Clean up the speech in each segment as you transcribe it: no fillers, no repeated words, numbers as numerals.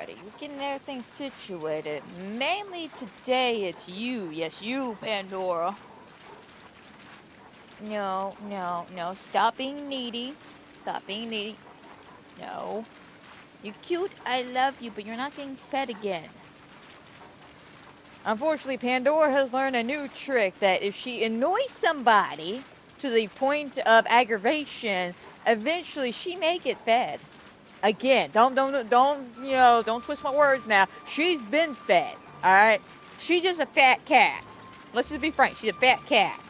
Alrighty, we're getting everything situated. Mainly today, it's you. Yes, you, Pandora. No, no, no. Stop being needy. Stop being needy. No. You're cute. I love you, but you're not getting fed again. Unfortunately, Pandora has learned a new trick that if she annoys somebody to the point of aggravation, eventually she may get fed. Again, don't twist my words now. She's been fed, all right? She's just a fat cat. Let's just be frank. She's a fat cat.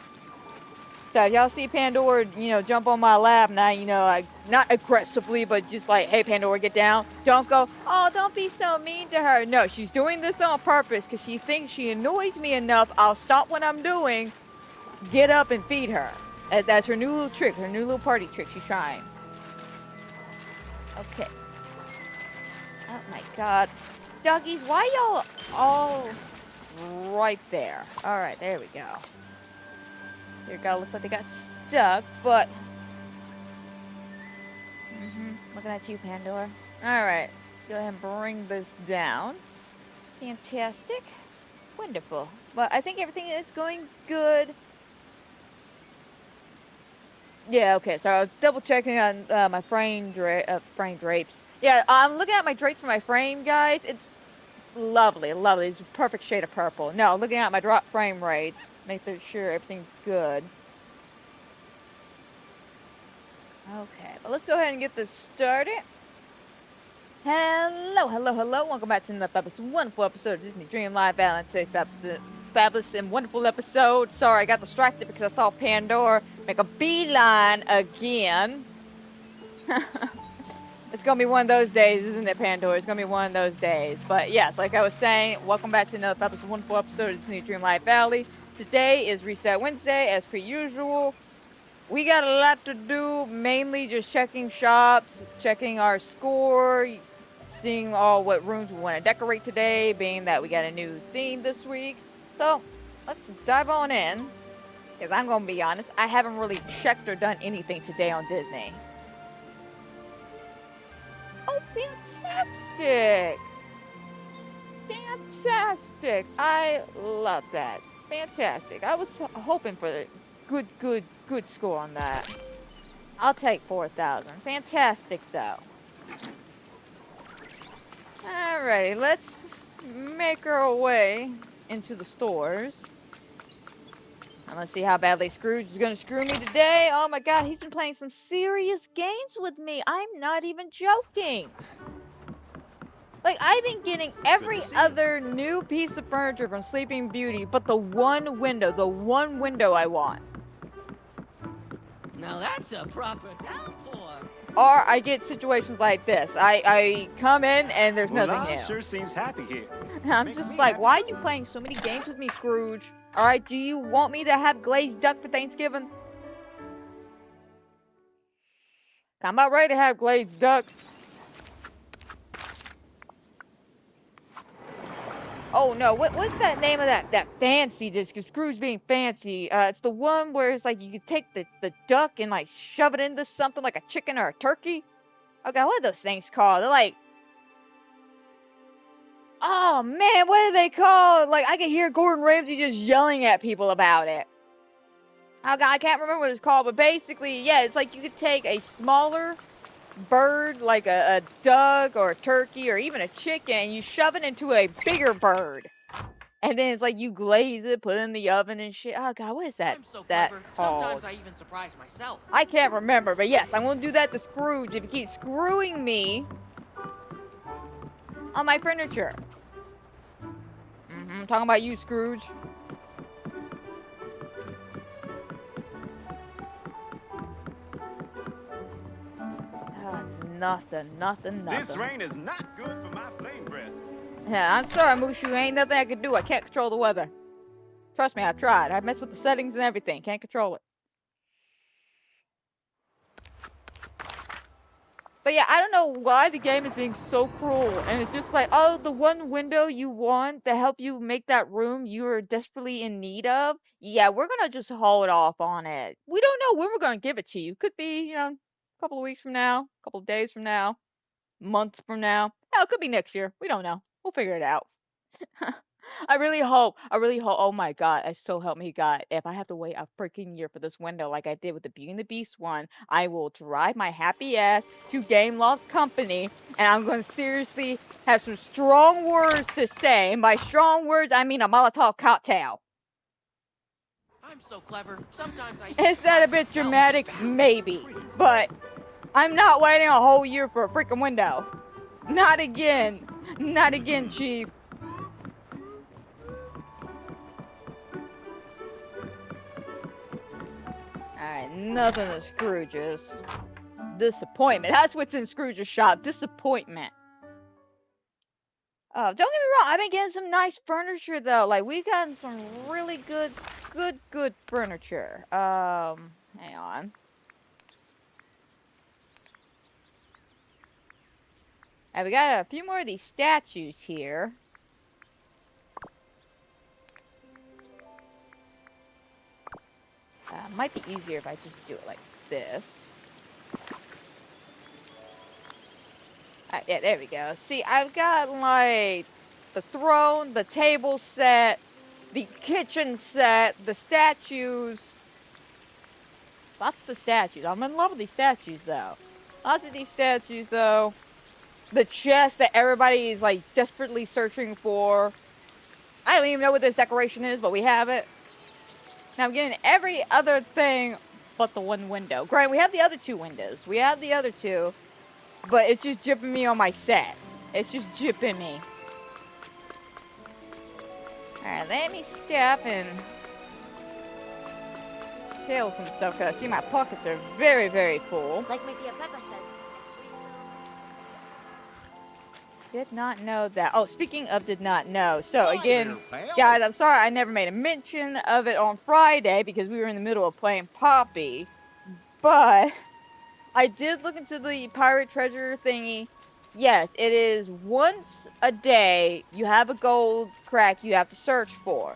So if y'all see Pandora, jump on my lap now, not aggressively, but just like, hey, Pandora, get down. Don't go, oh, don't be so mean to her. No, she's doing this on purpose because she thinks she annoys me enough. I'll stop what I'm doing, get up and feed her. That's her new little trick, her new little party trick she's trying. Okay. Oh my god. Doggies, why y'all all right there? Alright, there we go. Your guy looks like they got stuck, but... Looking at you, Pandora. Alright, go ahead and bring this down. Fantastic. Wonderful. Well, I think everything is going good. Yeah, okay, so I was double checking on my frame drapes. Yeah, I'm looking at my drapes for my frame, guys. It's lovely, lovely. It's a perfect shade of purple. No, looking at my drop frame rates, make sure everything's good. Okay, but let's go ahead and get this started. Hello, hello, hello. Welcome back to another wonderful episode of Disney Dreamlight Valley. Today's fabulous and wonderful episode. Sorry, I got distracted because I saw Pandora make a beeline again. It's gonna be one of those days, isn't it, Pandora? It's gonna be one of those days. But yes, like I was saying, welcome back to another wonderful episode of Disney Dreamlight Valley. Today is Reset Wednesday, as per usual. We got a lot to do, mainly just checking shops, checking our score, seeing what rooms we want to decorate today, being that we got a new theme this week. So, let's dive on in. Because I'm gonna be honest, I haven't really checked or done anything today on Disney. Oh, fantastic! Fantastic! I love that. Fantastic. I was hoping for a good score on that. I'll take 4,000. Fantastic, though. Alrighty, let's make our way into the stores. And let's see how badly Scrooge is going to screw me today. Oh my god, he's been playing some serious games with me. I'm not even joking. Like, I've been getting every other new piece of furniture from Sleeping Beauty, but the one window I want. Now that's a proper downpour. Or I get situations like this. I come in and there's nothing Mulan new. sure seems happy here. I'm Makes just me like, happy why are too. you playing so many games with me, Scrooge? Alright, do you want me to have glazed duck for Thanksgiving? I'm about ready to have glazed duck. Oh no, what's that name of that fancy dish? Cause Scrooge being fancy. It's the one where it's like you can take the duck and like shove it into something like a chicken or a turkey. Okay, what are those things called? They're like, oh man, what are they called? Like I can hear Gordon Ramsay just yelling at people about it. Oh god, I can't remember what it's called, but basically, yeah, it's like you could take a smaller bird, like a duck or a turkey or even a chicken, and you shove it into a bigger bird. And then it's like you glaze it, put it in the oven and shit. Oh god, what is that I'm so that clever, called? sometimes I even surprise myself. I can't remember, but yes, I'm gonna do that to Scrooge if he keeps screwing me on my furniture. I'm talking about you, Scrooge. Nothing. This rain is not good for my flame breath. Yeah, I'm sorry, Mushu. Ain't nothing I can do. I can't control the weather. Trust me, I've tried. I've messed with the settings and everything. Can't control it. But yeah, I don't know why the game is being so cruel. And it's just like, oh, the one window you want to help you make that room you're desperately in need of. Yeah, we're going to just hold off on it. We don't know when we're going to give it to you. Could be, a couple of weeks from now, a couple of days from now. months from now. Hell, it could be next year. We don't know. We'll figure it out. I really hope, oh my God, I so help me God. If I have to wait a freaking year for this window like I did with the Beauty and the Beast one, I will drive my happy ass to Game Loft Company and I'm going to seriously have some strong words to say. And by strong words, I mean a Molotov cocktail. I'm so clever. Sometimes I even Is that a surprise bit myself. dramatic? Maybe. But I'm not waiting a whole year for a freaking window. Not again. Not again, Chief. Alright, nothing to Scrooge's. Disappointment. That's what's in Scrooge's shop. Disappointment. Don't get me wrong. I've been getting some nice furniture though. Like we've gotten some really good furniture. Hang on. And we got a few more of these statues here. Might be easier if I just do it like this. Yeah, there we go. See, I've got like the throne, the table set, the kitchen set, the statues. Lots of the statues. I'm in love with these statues though. Lots of these statues though. The chest that everybody is like desperately searching for. I don't even know what this decoration is, but we have it. Now I'm getting every other thing but the one window. Granted, we have the other two windows. We have the other two. But it's just jipping me on my set. It's just jipping me. Alright, let me step and sell some stuff because I see my pockets are very full. Like my Tia Peppa says. Did not know that. Oh, speaking of did not know. So Hi again, there, pal. guys, I'm sorry I never made a mention of it on Friday because we were in the middle of playing Poppy. But I did look into the pirate treasure thingy. Yes, it is once a day you have a gold crack you have to search for.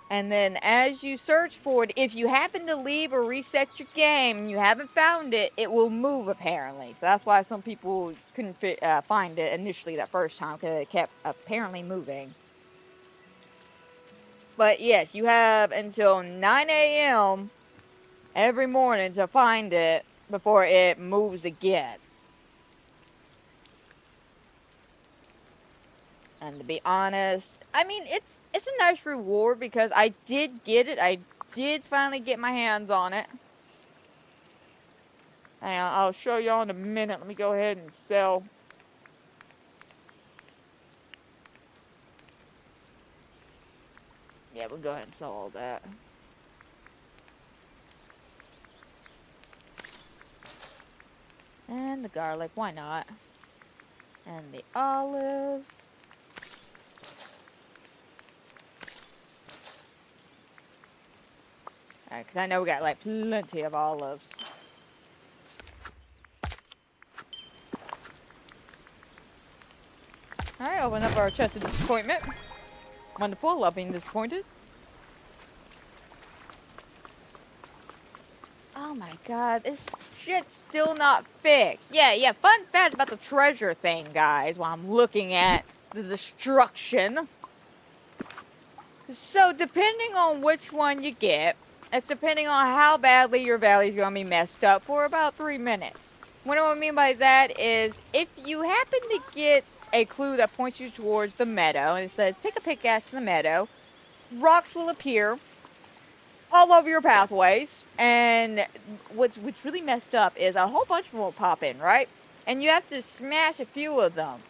And then as you search for it, if you happen to leave or reset your game and you haven't found it, it will move apparently. So that's why some people couldn't find it initially that first time because it kept apparently moving. But yes, you have until 9 a.m. every morning to find it before it moves again. And to be honest, I mean, it's a nice reward because I did get it. I did finally get my hands on it. And I'll show y'all in a minute. Let me go ahead and sell. Yeah, we'll go ahead and sell all that. And the garlic, why not? And the olives. Alright, because I know we got like plenty of olives. Alright, open up our chest of disappointment. Wonderful, love being disappointed. Oh my god, this shit's still not fixed. Yeah, fun fact about the treasure thing, guys, while I'm looking at the destruction. So, depending on which one you get, it's depending on how badly your valley's going to be messed up for about 3 minutes. What I mean by that is, if you happen to get a clue that points you towards the meadow, and it says, take a pickaxe in the meadow, rocks will appear all over your pathways, and what's really messed up is a whole bunch of them will pop in, right? And you have to smash a few of them.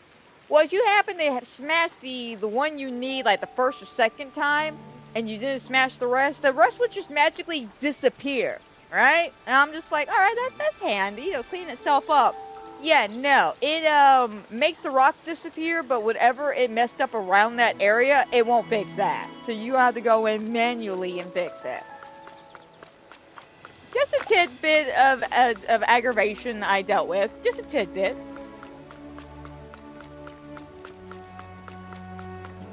Well, if you happen to smash the one you need, like the first or second time, and you didn't smash the rest would just magically disappear, right? And I'm just like, alright, that's handy, it'll clean itself up. Yeah, no, it makes the rock disappear, but whatever it messed up around that area, it won't fix that. So you have to go in manually and fix it. Just a tidbit of aggravation I dealt with. Just a tidbit.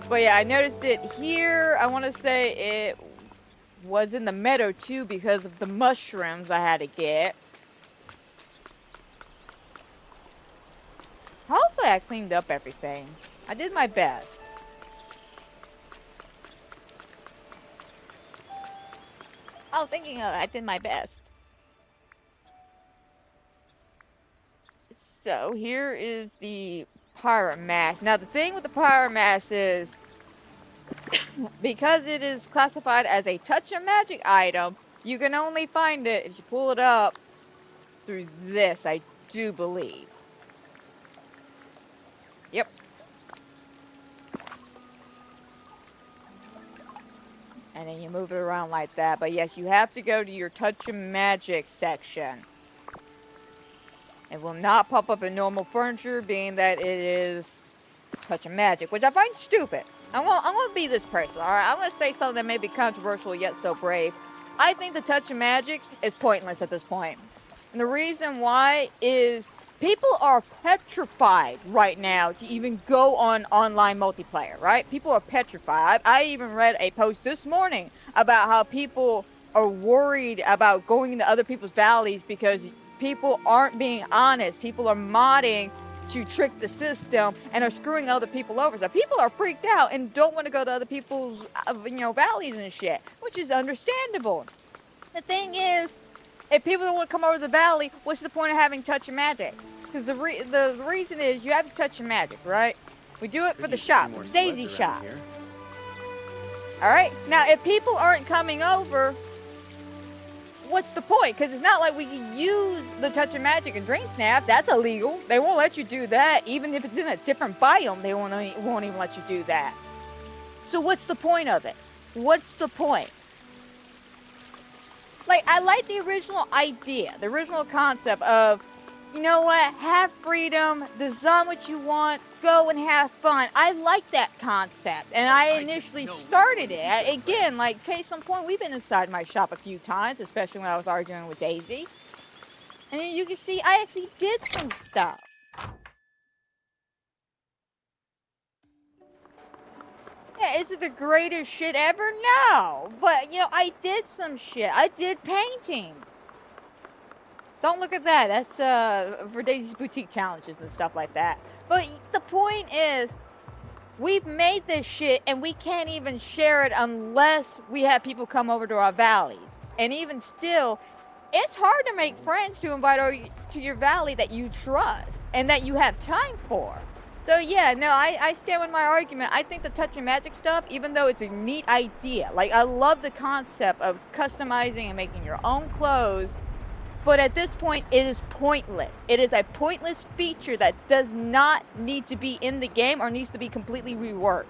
But yeah, I noticed it here. I want to say it was in the meadow too because of the mushrooms I had to get. Hopefully Hopefully I cleaned up everything. I did my best. Oh, thinking of it, I did my best. So here is the pirate mask. Now the thing with the pirate mask is, because it is classified as a touch and magic item, you can only find it if you pull it up through this, I do believe. Yep. And then you move it around like that. But yes, you have to go to your touch and magic section. It will not pop up in normal furniture, being that it is touch and magic, which I find stupid. I'm gonna be this person, alright? I'm gonna say something that may be controversial yet so brave. I think the touch and magic is pointless at this point. And the reason why is people are petrified right now to even go on online multiplayer, right? People are petrified. I even read a post this morning about how people are worried about going into other people's valleys because people aren't being honest. People are modding to trick the system and are screwing other people over. So people are freaked out and don't want to go to other people's, valleys and shit, which is understandable. The thing is, if people don't want to come over the valley, what's the point of having touch and magic? Because the reason is you have touch and magic, right? We do it for the shop, Daisy shop. All right. Now, if people aren't coming over, what's the point? Because it's not like we can use the touch and magic in Dreamsnaps. That's illegal. They won't let you do that. Even if it's in a different biome, they won't even let you do that. So what's the point of it? What's the point? Like, I like the original idea, the original concept of, you know what, have freedom, design what you want, go and have fun. I like that concept, and I initially started it. Again, like, case in point, we've been inside my shop a few times, especially when I was arguing with Daisy. And you can see I actually did some stuff. Yeah, is it the greatest shit ever? No. But, I did some shit. I did paintings. Don't look at that. That's for Daisy's boutique challenges and stuff like that. But the point is, we've made this shit and we can't even share it unless we have people come over to our valleys. And even still, it's hard to make friends to invite to your valley that you trust and that you have time for. So yeah, no, I stand with my argument. I think the touch and magic stuff, even though it's a neat idea, like I love the concept of customizing and making your own clothes, but at this point it is pointless. It is a pointless feature that does not need to be in the game or needs to be completely reworked.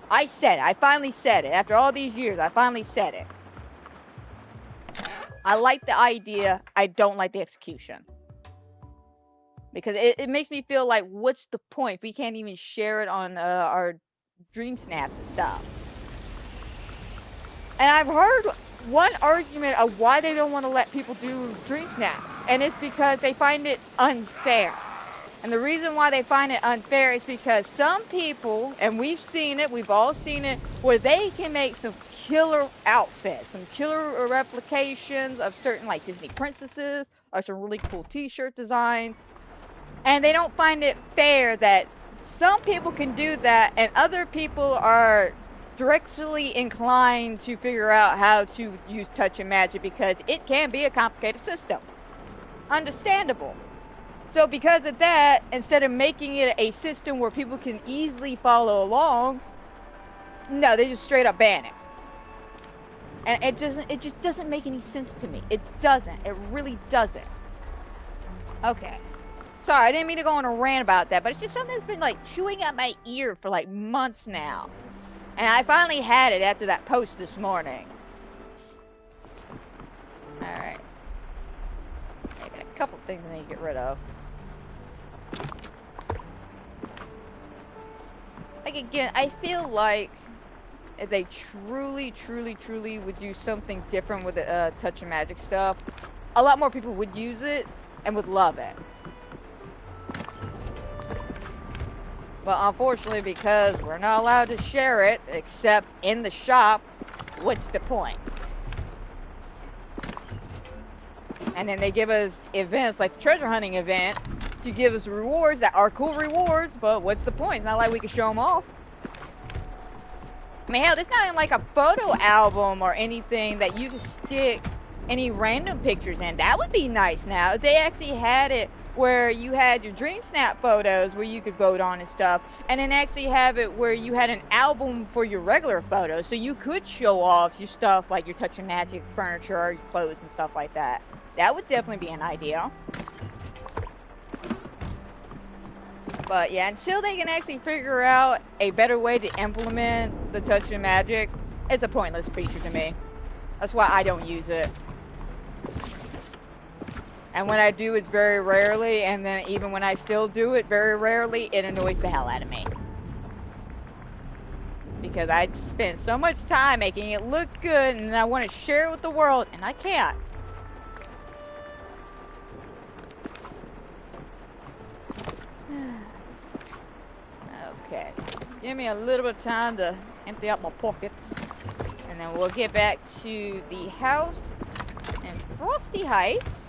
I said it. I finally said it. After all these years, I finally said it. I like the idea. I don't like the execution. Because it makes me feel like, what's the point? We can't even share it on our Dreamsnaps and stuff. And I've heard one argument of why they don't want to let people do Dreamsnaps. And it's because they find it unfair. And the reason why they find it unfair is because some people, and we've seen it, we've all seen it, where they can make some killer outfits, some killer replications of certain like Disney princesses, or some really cool t-shirt designs. And they don't find it fair that some people can do that and other people are directly inclined to figure out how to use touch and magic because it can be a complicated system. Understandable. So because of that, instead of making it a system where people can easily follow along, no, they just straight up ban it. And it just doesn't make any sense to me. It doesn't. It really doesn't. Okay. Sorry, I didn't mean to go on a rant about that, but it's just something that's been like chewing at my ear for like months now. And I finally had it after that post this morning. Alright. I got a couple things I need to get rid of. Like again, I feel like if they truly would do something different with the touch and magic stuff, a lot more people would use it and would love it. But unfortunately, because we're not allowed to share it except in the shop, what's the point? And then they give us events like the treasure hunting event, to give us rewards that are cool rewards, but what's the point? It's not like we can show them off. I mean, hell, there's not even like a photo album or anything that you can stick any random pictures in. That would be nice now. If they actually had it where you had your Dreamsnap photos where you could vote on and stuff, and then actually have it where you had an album for your regular photos, so you could show off your stuff like your Touch of Magic furniture or your clothes and stuff like that. That would definitely be an idea. But yeah, until they can actually figure out a better way to implement the Touch of Magic, it's a pointless feature to me. That's why I don't use it. And when I do, it's very rarely, and then even when I still do it very rarely, it annoys the hell out of me. Because I spent so much time making it look good, and I want to share it with the world, and I can't. Okay, give me a little bit of time to empty out my pockets, and then we'll get back to the house in Frosty Heights.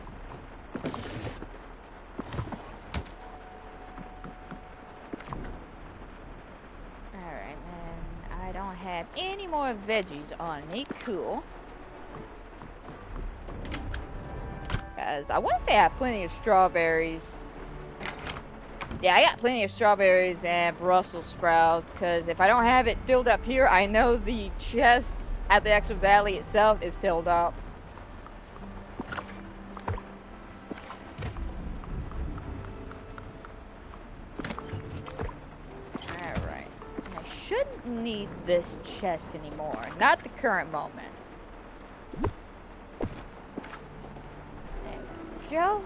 Alright, and I don't have any more veggies on me. Cool. Because I want to say I have plenty of strawberries. Yeah, I got plenty of strawberries and Brussels sprouts, because if I don't have it filled up here, I know the chest at the actual valley itself is filled up. Alright. I shouldn't need this chest anymore. Not the current moment. There we go.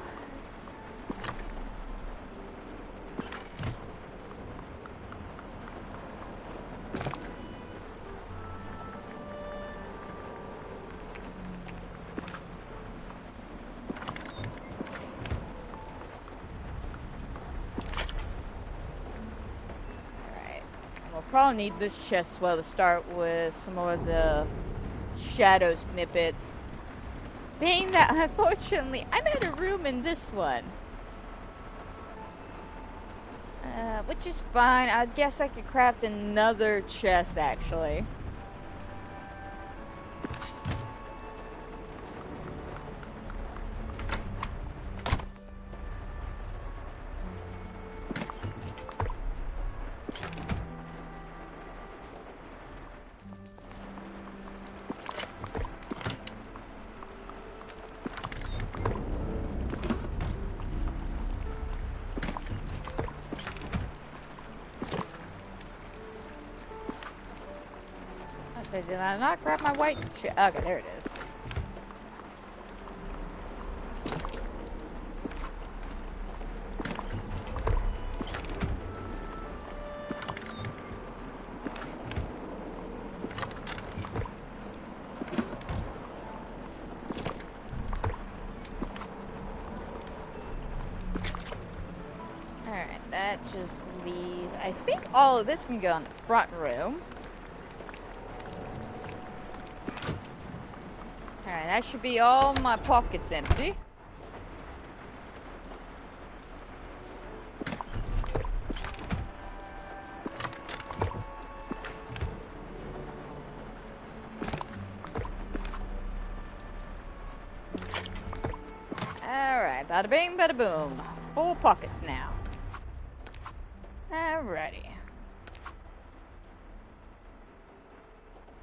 Probably need this chest as well to start with some more of the shadow snippets. Being that, unfortunately, I'm out of room in this one. Which is fine. I guess I could craft another chest, actually. Did I not grab my white chest? Okay, there it is. Alright, that just leaves... I think all of this can go in the front room. Alright, that should be all my pockets empty. Alright, bada bing, bada boom. Full pockets now. Alrighty.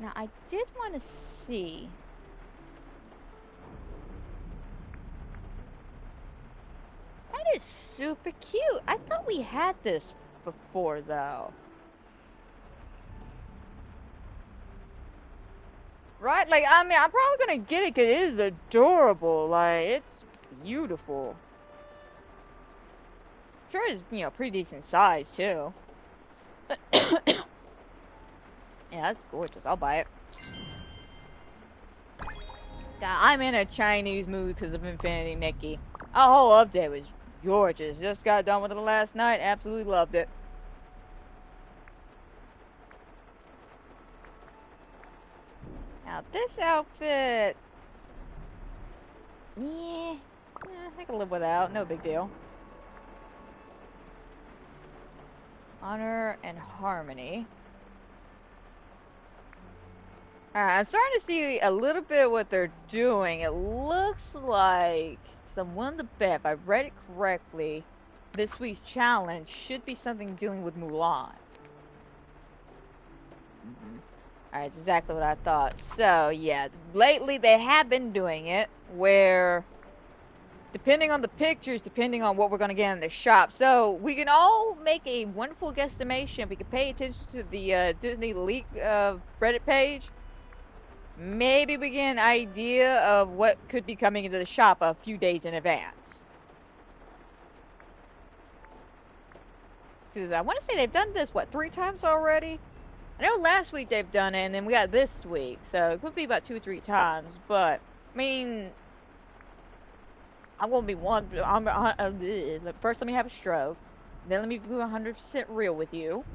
Now, I did want to see... That is super cute. I thought we had this before, though. Right? Like, I mean, I'm probably gonna get it because it is adorable. Like, it's beautiful. Sure it's, you know, pretty decent size, too. Yeah, that's gorgeous. I'll buy it. Yeah, I'm in a Chinese mood because of Infinity Nikki. A whole update was gorgeous. Just got done with it last night. Absolutely loved it. Now this outfit, yeah, I can live without. No big deal. Honor and harmony. Alright, I'm starting to see a little bit what they're doing. It looks like, because I'm willing to bet, if I read it correctly, this week's challenge should be something dealing with Mulan. Alright, it's exactly what I thought. So, yeah, lately they have been doing it, where, depending on the pictures, depending on what we're going to get in the shop, so we can all make a wonderful guesstimation. We can pay attention to the Disney Leak Reddit page. Maybe we get an idea of what could be coming into the shop a few days in advance. Because I want to say they've done this, what, 3 times already? I know last week they've done it, and then we got this week, so it could be about 2 or 3 times, but, I mean, I'm going to be one, first let me have a stroke, then let me be 100% real with you.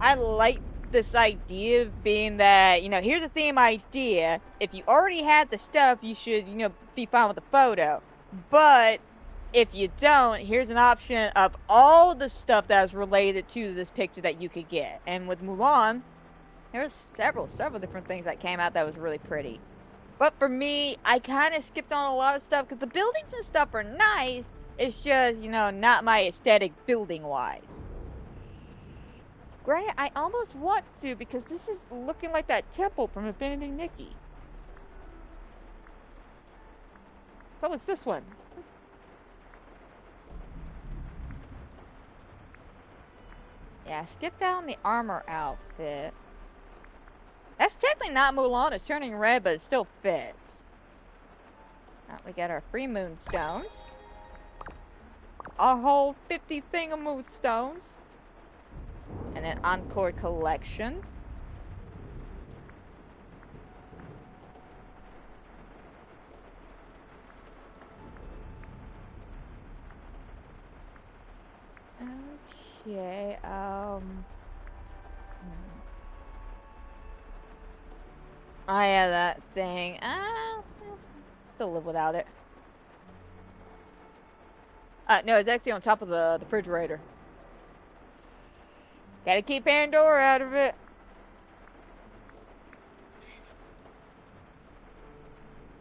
I like this idea of being that, you know, here's the theme idea. If you already had the stuff, you should, you know, be fine with the photo. But if you don't, here's an option of all the stuff that is related to this picture that you could get. And with Mulan, there's several different things that came out that was really pretty. But for me, I kind of skipped on a lot of stuff because the buildings and stuff are nice. It's just, you know, not my aesthetic building-wise. Granted, I almost want to because this is looking like that temple from Infinity Nikki. So it's this one. Yeah, I skipped out on the armor outfit. That's technically not Mulan, it's turning red, but it still fits. We got our free moonstones. Our whole 50 thing of moonstones. And an encore collection. Okay, oh yeah, that thing. Still live without it. No, it's actually on top of the refrigerator. Gotta keep Pandora out of it.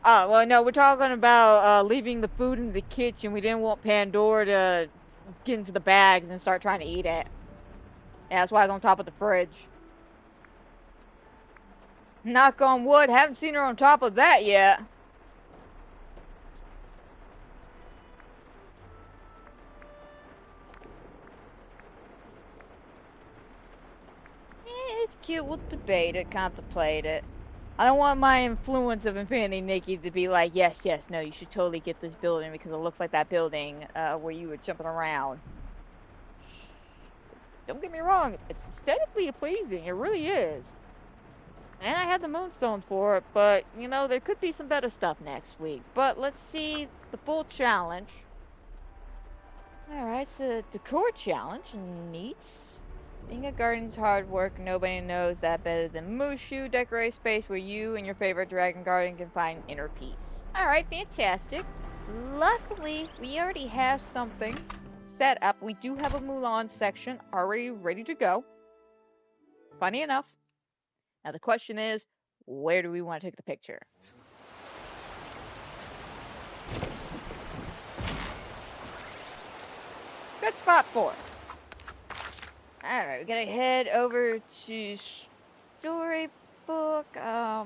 Oh, well, no, we're talking about leaving the food in the kitchen. We didn't want Pandora to get into the bags and start trying to eat it. Yeah, that's why it's on top of the fridge. Knock on wood, haven't seen her on top of that yet. It's cute, we'll debate it, contemplate it. I don't want my influence of Infinity Nikki to be like, yes, no, you should totally get this building because it looks like that building where you were jumping around. Don't get me wrong, it's aesthetically pleasing, it really is. And I had the moonstones for it, but, you know, there could be some better stuff next week. But let's see the full challenge. Alright, so decor challenge, neat. Being a garden's hard work, nobody knows that better than Mushu. Decorate a space where you and your favorite dragon garden can find inner peace. Alright, fantastic. Luckily, we already have something set up. We do have a Mulan section already ready to go. Funny enough. Now the question is, where do we want to take the picture? Good spot for it. Alright, we gotta head over to Storybook. I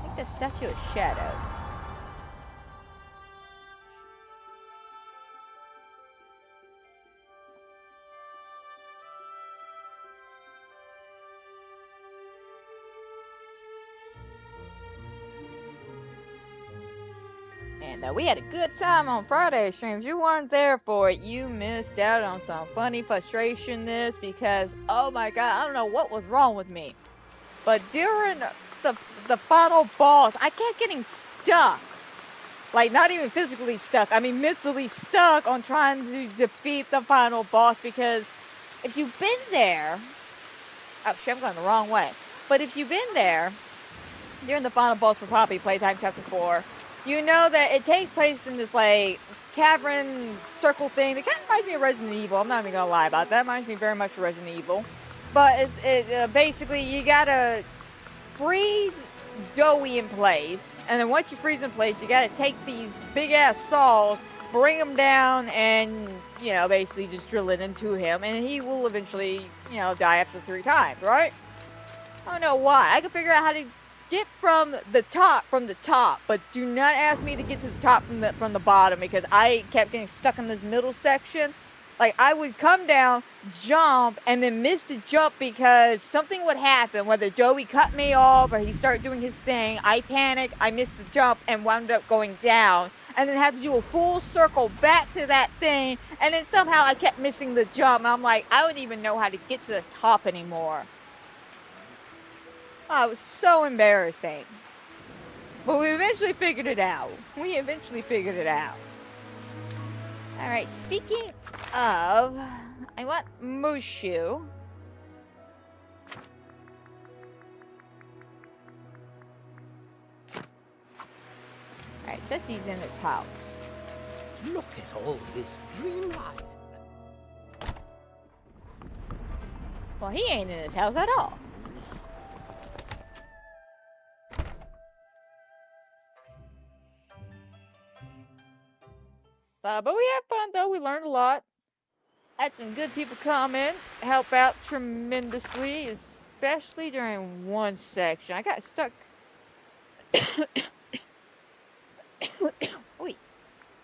think the Statue of Shadows. And we had a good time on Friday streams. You weren't there for it. You missed out on some funny frustrationness because, oh my god, I don't know what was wrong with me. But during the final boss, I kept getting stuck. Like, not even physically stuck. I mean, mentally stuck on trying to defeat the final boss because if you've been there... Oh, shit, I'm going the wrong way. But if you've been there during the final boss for Poppy Playtime Chapter 4... You know that it takes place in this, like, cavern circle thing. It kind of reminds me of Resident Evil. I'm not even gonna lie about that. It reminds me very much of Resident Evil. But basically you gotta freeze Joey in place, and then once you freeze in place, you gotta take these big ass saws, bring them down, and basically just drill it into him, and he will eventually die after 3 times, right? I don't know why. I can figure out how to get from the top, but do not ask me to get to the top from the bottom, because I kept getting stuck in this middle section. Like, I would come down, jump, and then miss the jump because something would happen, whether Joey cut me off or he started doing his thing. I panicked, I missed the jump, and wound up going down, and then had to do a full circle back to that thing, and then somehow I kept missing the jump, and I'm like, I don't even know how to get to the top anymore. Oh, it was so embarrassing. But we eventually figured it out. Alright, speaking of, I want Mushu. Alright, says he's in his house. Look at all this Dreamlight. Well, he ain't in his house at all. But we had fun though, we learned a lot. Had some good people come in, help out tremendously, especially during one section. I got stuck. Wait.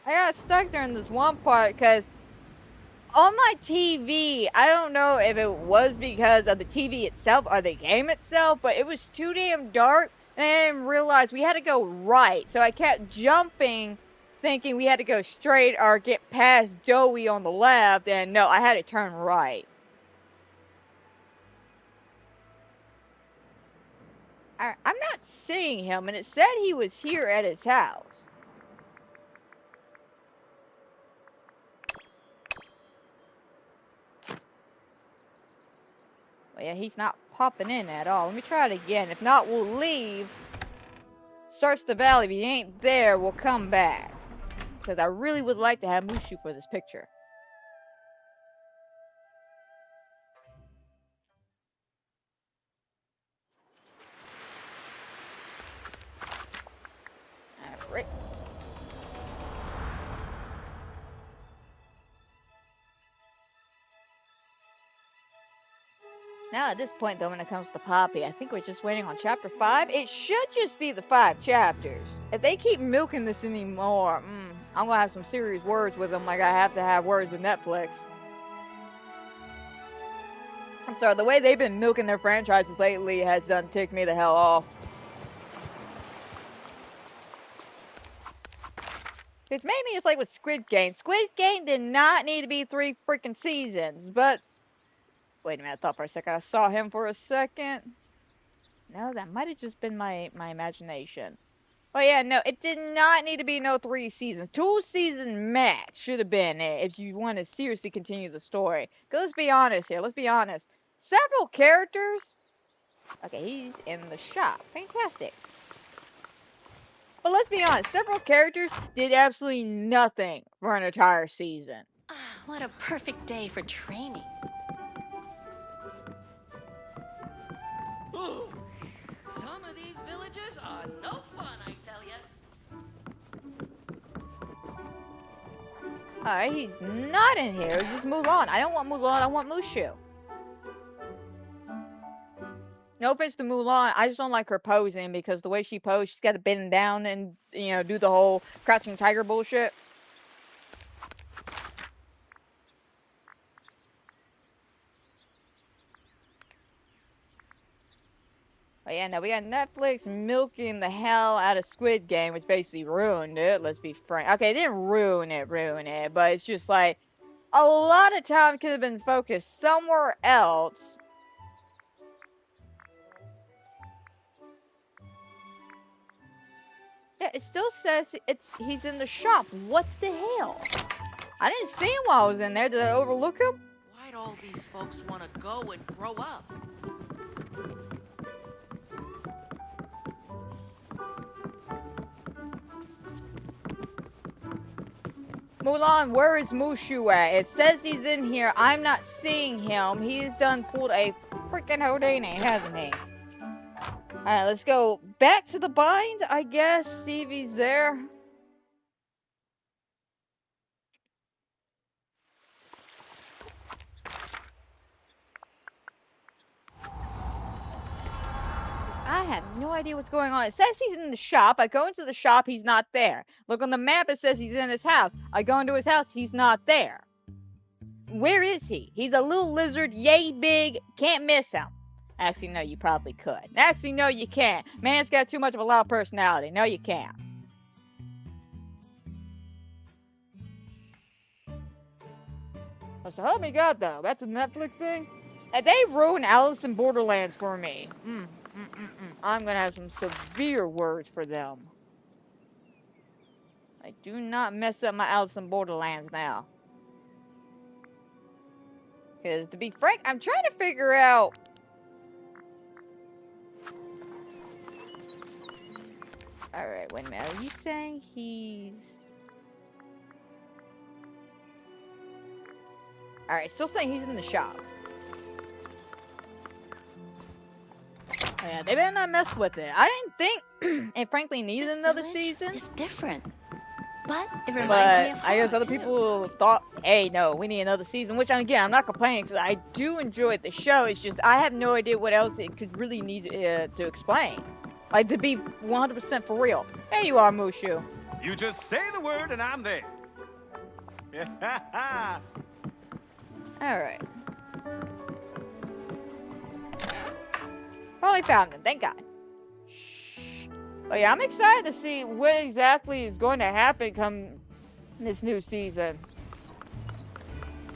I got stuck during this one part because on my TV, I don't know if it was because of the TV itself or the game itself, but it was too damn dark, and I didn't realize we had to go right. So I kept jumping, thinking we had to go straight or get past Joey on the left, and no, I had to turn right. I'm not seeing him, and it said he was here at his house. Well, yeah, he's not popping in at all. Let me try it again. If not, we'll leave. Search the valley. If he ain't there, we'll come back. Because I really would like to have Mushu for this picture. Alright. Now at this point though, when it comes to Poppy, I think we're just waiting on chapter 5. It should just be the 5 chapters. If they keep milking this anymore, I'm gonna have some serious words with them, like I have to have words with Netflix. I'm sorry, the way they've been milking their franchises lately has done ticked me the hell off. It's mainly it's like with Squid Game. Squid Game did not need to be 3 freaking seasons, but wait a minute, I thought for a second I saw him for a second. No, that might have just been my imagination. Oh yeah, no, it did not need to be no 3 seasons. 2 season max should have been it if you want to seriously continue the story. Cause let's be honest here, let's be honest. Several characters. Okay, he's in the shop. Fantastic. But let's be honest, several characters did absolutely nothing for an entire season. What a perfect day for training. Ooh, some of these villages are no fun, I tell ya. Alright, he's not in here. Just Mulan. I don't want Mulan, I want Mushu. No offense to Mulan, I just don't like her posing because the way she poses, she's got to bend down and, do the whole crouching tiger bullshit. But yeah, no, we got Netflix milking the hell out of Squid Game, which basically ruined it, let's be frank. Okay, it didn't ruin it, but it's just like, a lot of time could have been focused somewhere else. Yeah, it still says he's in the shop. What the hell? I didn't see him while I was in there. Did I overlook him? Why'd all these folks want to go and grow up? Mulan, where is Mushu at? It says he's in here. I'm not seeing him. He's done pulled a freaking Houdini, hasn't he? Alright, let's go back to the bind, I guess. See if he's there. I have no idea what's going on. It says he's in the shop. I go into the shop, he's not there. Look on the map, it says he's in his house. I go into his house, he's not there. Where is he? He's a little lizard, yay big, can't miss him. Actually, no, you probably could. Actually, no, you can't. Man's got too much of a loud personality. No, you can't. So help me God, though. That's a Netflix thing? And they ruined Alice in Borderlands for me. I'm gonna have some severe words for them. I do not mess up my Alice in Borderlands now. Because to be frank, I'm trying to figure out. Alright, wait a minute. Are you saying he's. Alright, still saying he's in the shop. Yeah, they better not mess with it. I didn't think it frankly needed This another village season. is different, but it reminds But me of I guess home, other too. people thought, hey, no, we need another season. Which, again, I'm not complaining because I do enjoy the show. It's just I have no idea what else it could really need to explain. Like, to be 100% for real. There you are, Mushu. You just say the word and I'm there. Alright. Finally found him, thank God. But yeah, I'm excited to see what exactly is going to happen come this new season.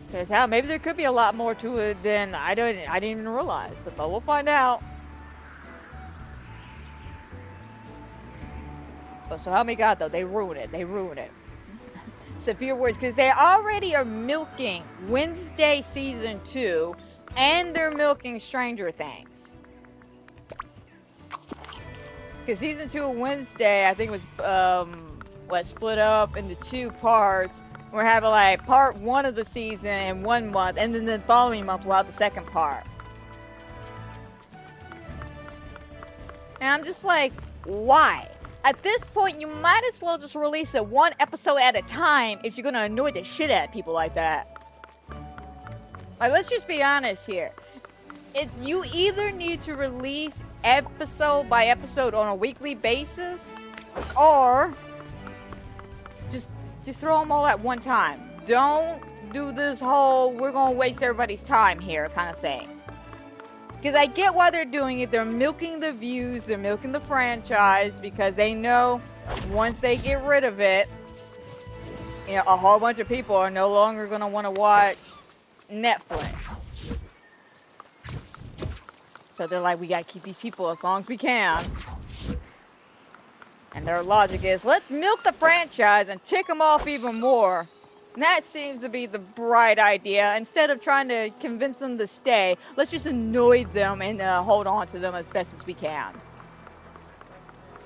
Because hell, maybe there could be a lot more to it than I didn't even realize. But we'll find out. But so help me God, though, they ruined it. They ruined it. Severe words, because they already are milking Wednesday season 2, and they're milking Stranger Things. Because season 2 of Wednesday, I think was split up into 2 parts. We're having like part 1 of the season in 1 month, and then the following month we'll have the second part. And I'm just like, why? At this point, you might as well just release it 1 episode at a time if you're gonna annoy the shit out of people like that. Like, let's just be honest here. If you either need to release episode by episode on a weekly basis, or just throw them all at one time. Don't do this whole we're gonna waste everybody's time here kind of thing. Because I get why they're doing it. They're milking the views, they're milking the franchise, because they know once they get rid of it, you know, a whole bunch of people are no longer gonna want to watch Netflix. So they're like, we gotta keep these people as long as we can. And their logic is, let's milk the franchise and tick them off even more. And that seems to be the bright idea. Instead of trying to convince them to stay, let's just annoy them and hold on to them as best as we can.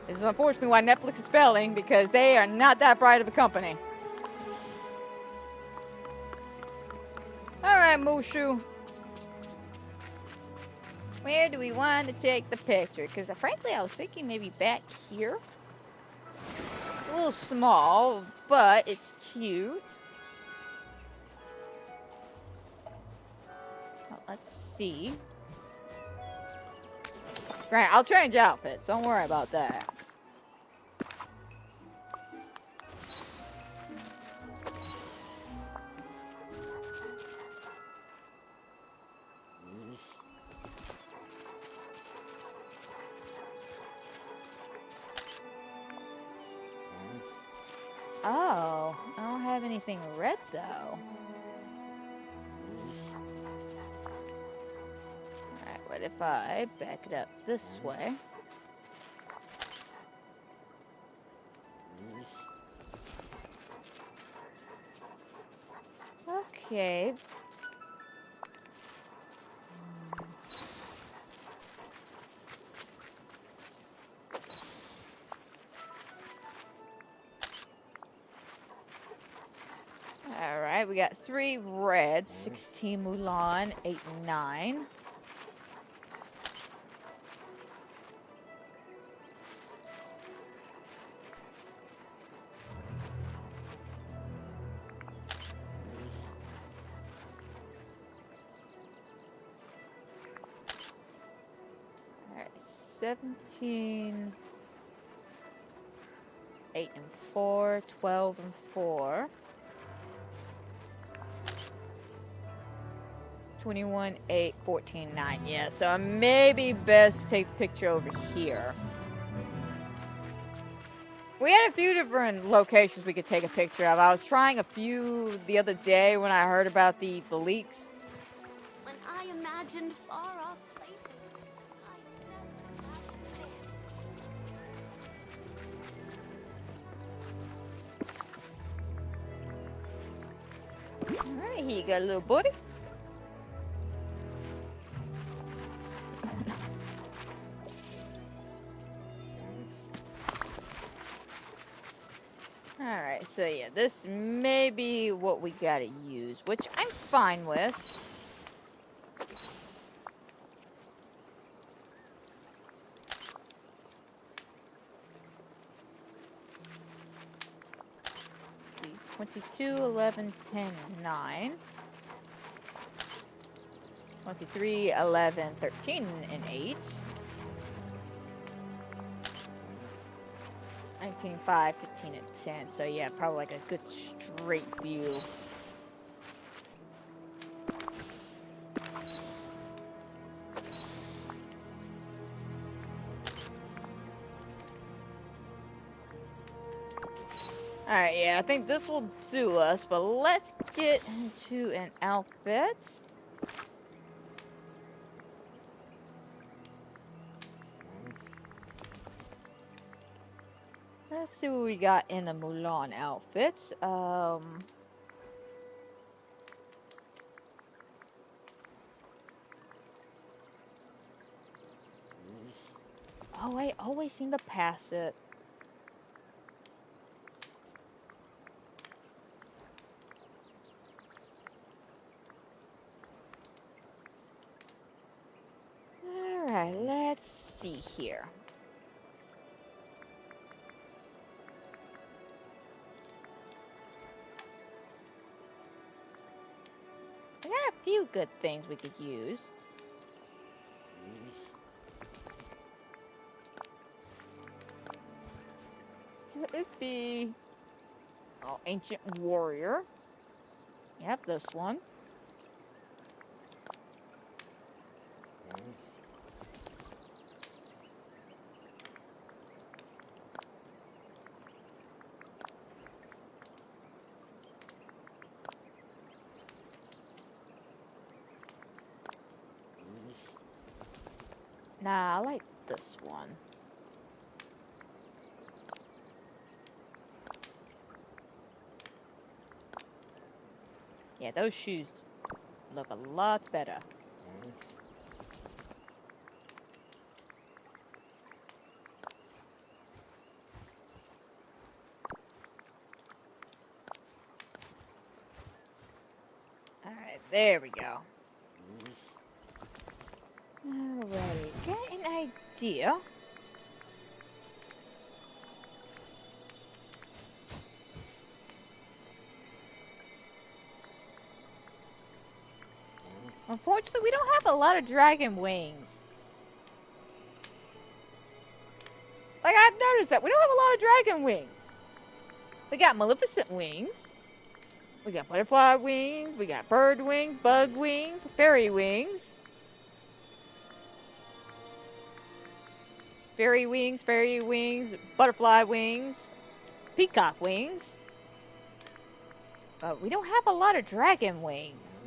This is unfortunately why Netflix is failing, because they are not that bright of a company. Alright, Mushu. Where do we want to take the picture? Because frankly, I was thinking maybe back here. A little small, but it's cute. Well, let's see. Grant, I'll change outfits. Don't worry about that. Oh, I don't have anything red though. Alright, what if I back it up this way? Okay. Alright, we got 3 red, 16 Mulan, 8 and 9. Alright, 17, 8 and 4, 12 and 4. 21, 8, 14, 9. Yeah, so maybe best take the picture over here. We had a few different locations we could take a picture of. I was trying a few the other day when I heard about the leaks. When I imagined far off places, I never imagined this. Alright, here you go, little buddy. Alright, so yeah, this may be what we gotta use, which I'm fine with. See, 22, 11, 10, 9. 23, 11, 13, and 8. 19, 5, 15, and 10. So yeah, probably like a good straight view. Alright, yeah, I think this will do us, but let's get into an outfit. Let's see what we got in the Mulan outfit. Oh, I always seem to pass it. Alright, let's see here. I got a few good things we could use. Could be ancient warrior. Yep, this one. Nah, I like this one. Yeah, those shoes look a lot better. Alright, there we go. Alrighty, get an idea. Unfortunately, we don't have a lot of dragon wings. Like, I've noticed that. We don't have a lot of dragon wings. We got Maleficent wings. We got butterfly wings. We got bird wings, bug wings, fairy wings. Fairy wings, butterfly wings, peacock wings. But we don't have a lot of dragon wings.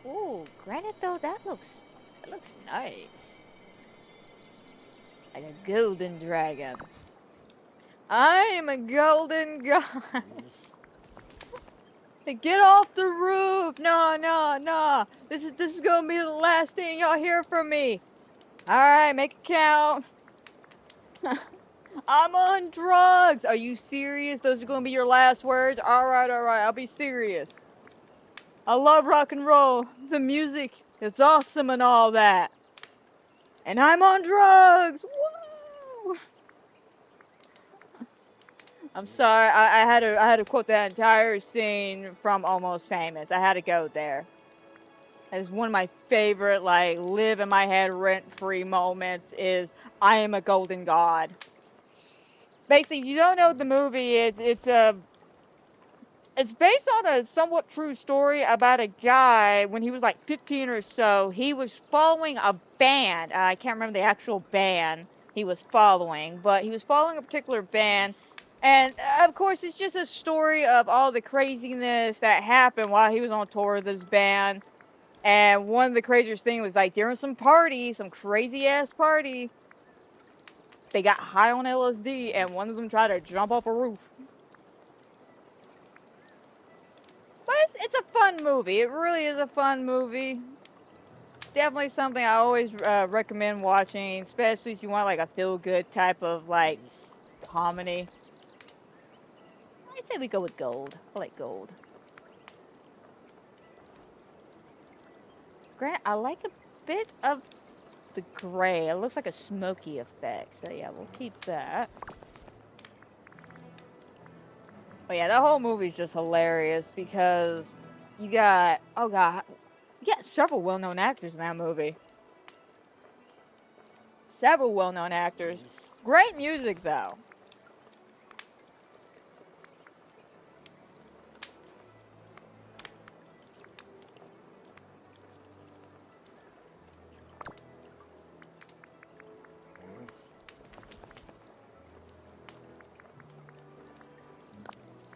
Ooh, granted though, that looks nice. Like a golden dragon. I am a golden god. Get off the roof! No, no, no! This is gonna be the last thing y'all hear from me. All right, make it count. I'm on drugs. Are you serious? Those are gonna be your last words? Alright, I'll be serious. I love rock and roll. The music is awesome and all that. And I'm on drugs! Woo! I'm sorry, I had to quote that entire scene from Almost Famous. I had to go there. As one of my favorite, like, live in my head rent-free moments is I am a golden god. Basically, if you don't know the movie, it's based on a somewhat true story about a guy when he was like 15 or so. He was following a band. I can't remember the actual band he was following, but he was following a particular band. And of course, it's just a story of all the craziness that happened while he was on tour with this band. And one of the craziest things was like during some party, some crazy ass party, they got high on LSD, and one of them tried to jump off a roof. But it's a fun movie. It really is a fun movie. Definitely something I always recommend watching, especially if you want like a feel-good type of like comedy. I'd say we go with gold. I like gold. Granted, I like a bit of the gray. It looks like a smoky effect. So yeah, we'll keep that. But yeah, that whole movie's just hilarious because you got, oh god, you got several well-known actors in that movie. Several well-known actors. Great music though.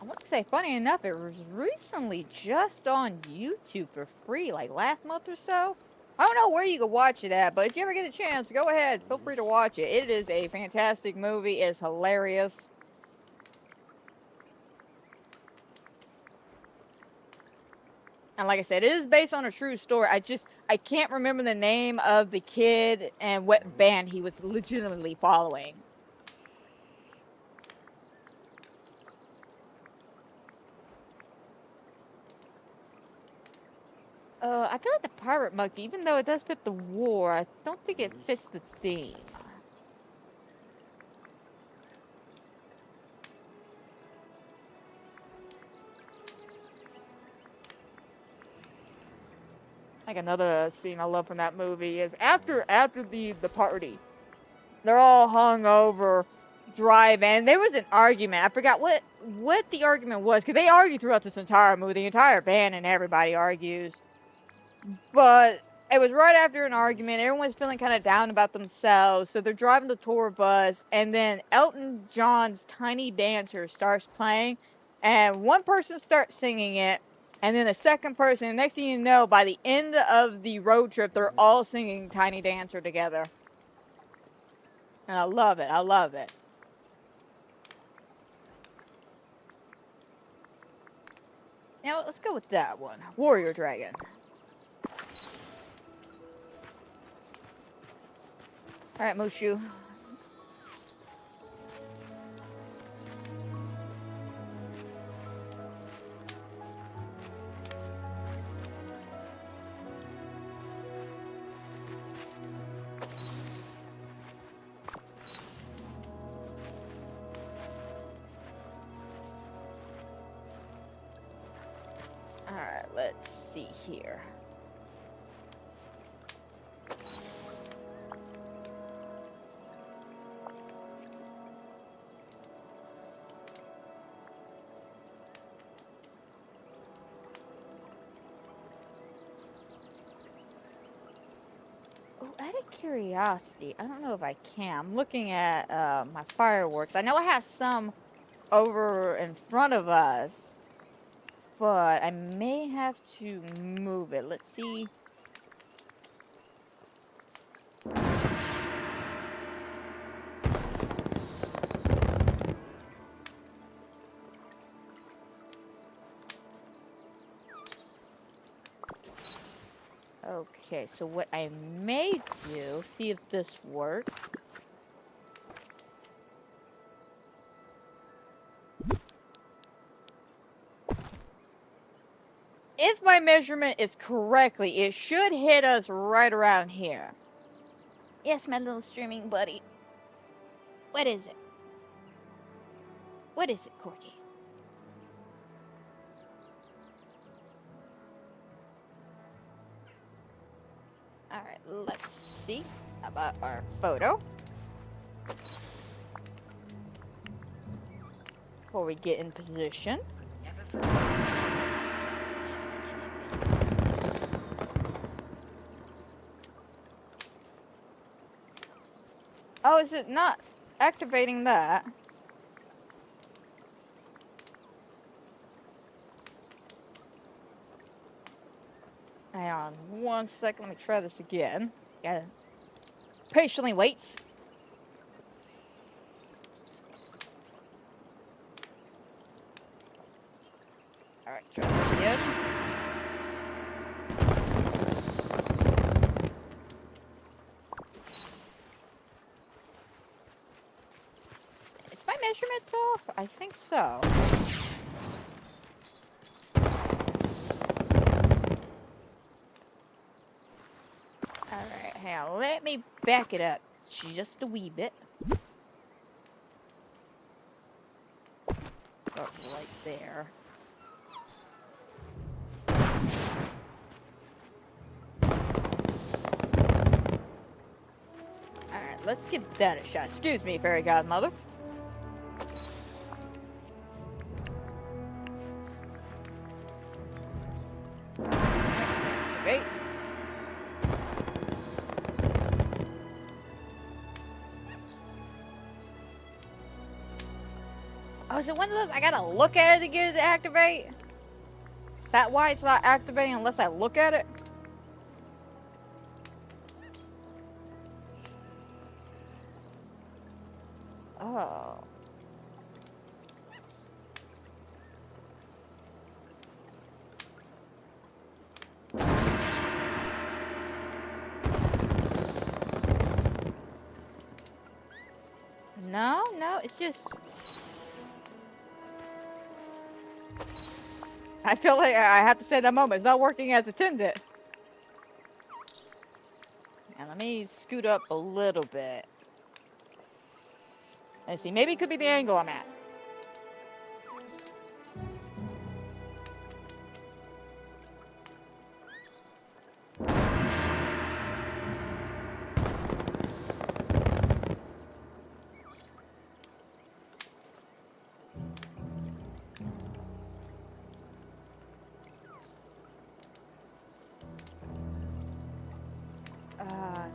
I want to say, funny enough, it was recently just on YouTube for free, like last month or so. I don't know where you can watch it at, but if you ever get a chance, go ahead. Feel free to watch it. It is a fantastic movie. It's hilarious. And like I said, it is based on a true story. I can't remember the name of the kid and what band he was legitimately following. I feel like the pirate monkey, even though it does fit the war, I don't think it fits the theme. Like another scene I love from that movie is after the party, they're all hung over, driving. There was an argument. I forgot what the argument was because they argue throughout this entire movie. The entire band and everybody argues. But it was right after an argument. Everyone's feeling kind of down about themselves. So they're driving the tour bus, and then Elton John's Tiny Dancer starts playing, and one person starts singing it, and then a second person. And next thing you know, by the end of the road trip, they're all singing Tiny Dancer together. And I love it. I love it. Now let's go with that one. Warrior Dragon. Alright, Mushu. Alright, let's see here. Oh, out of curiosity, I don't know if I can. I'm looking at my fireworks. I know I have some over in front of us, but I may have to move it. Let's see. Okay, so what I may do, see if this works. if my measurement is correctly, it should hit us right around here. Yes, my little streaming buddy. What is it? What is it, Corky? Alright, let's see about our photo. Before we get in position. Oh, is it not activating that? Hang on 1 second, let me try this again. Gotta patiently wait. Alright, try this again. Is my measurements off? I think so. Alright, hang on. Let me back it up just a wee bit. Start right there. Alright, let's give that a shot. Excuse me, fairy godmother. Wait. Oh, is it one of those I gotta look at it to get it to activate? That why it's not activating unless I look at it? Oh. No, it's just... I feel like I have to say that moment. It's not working as intended. And let me scoot up a little bit. Let's see, maybe it could be the angle I'm at.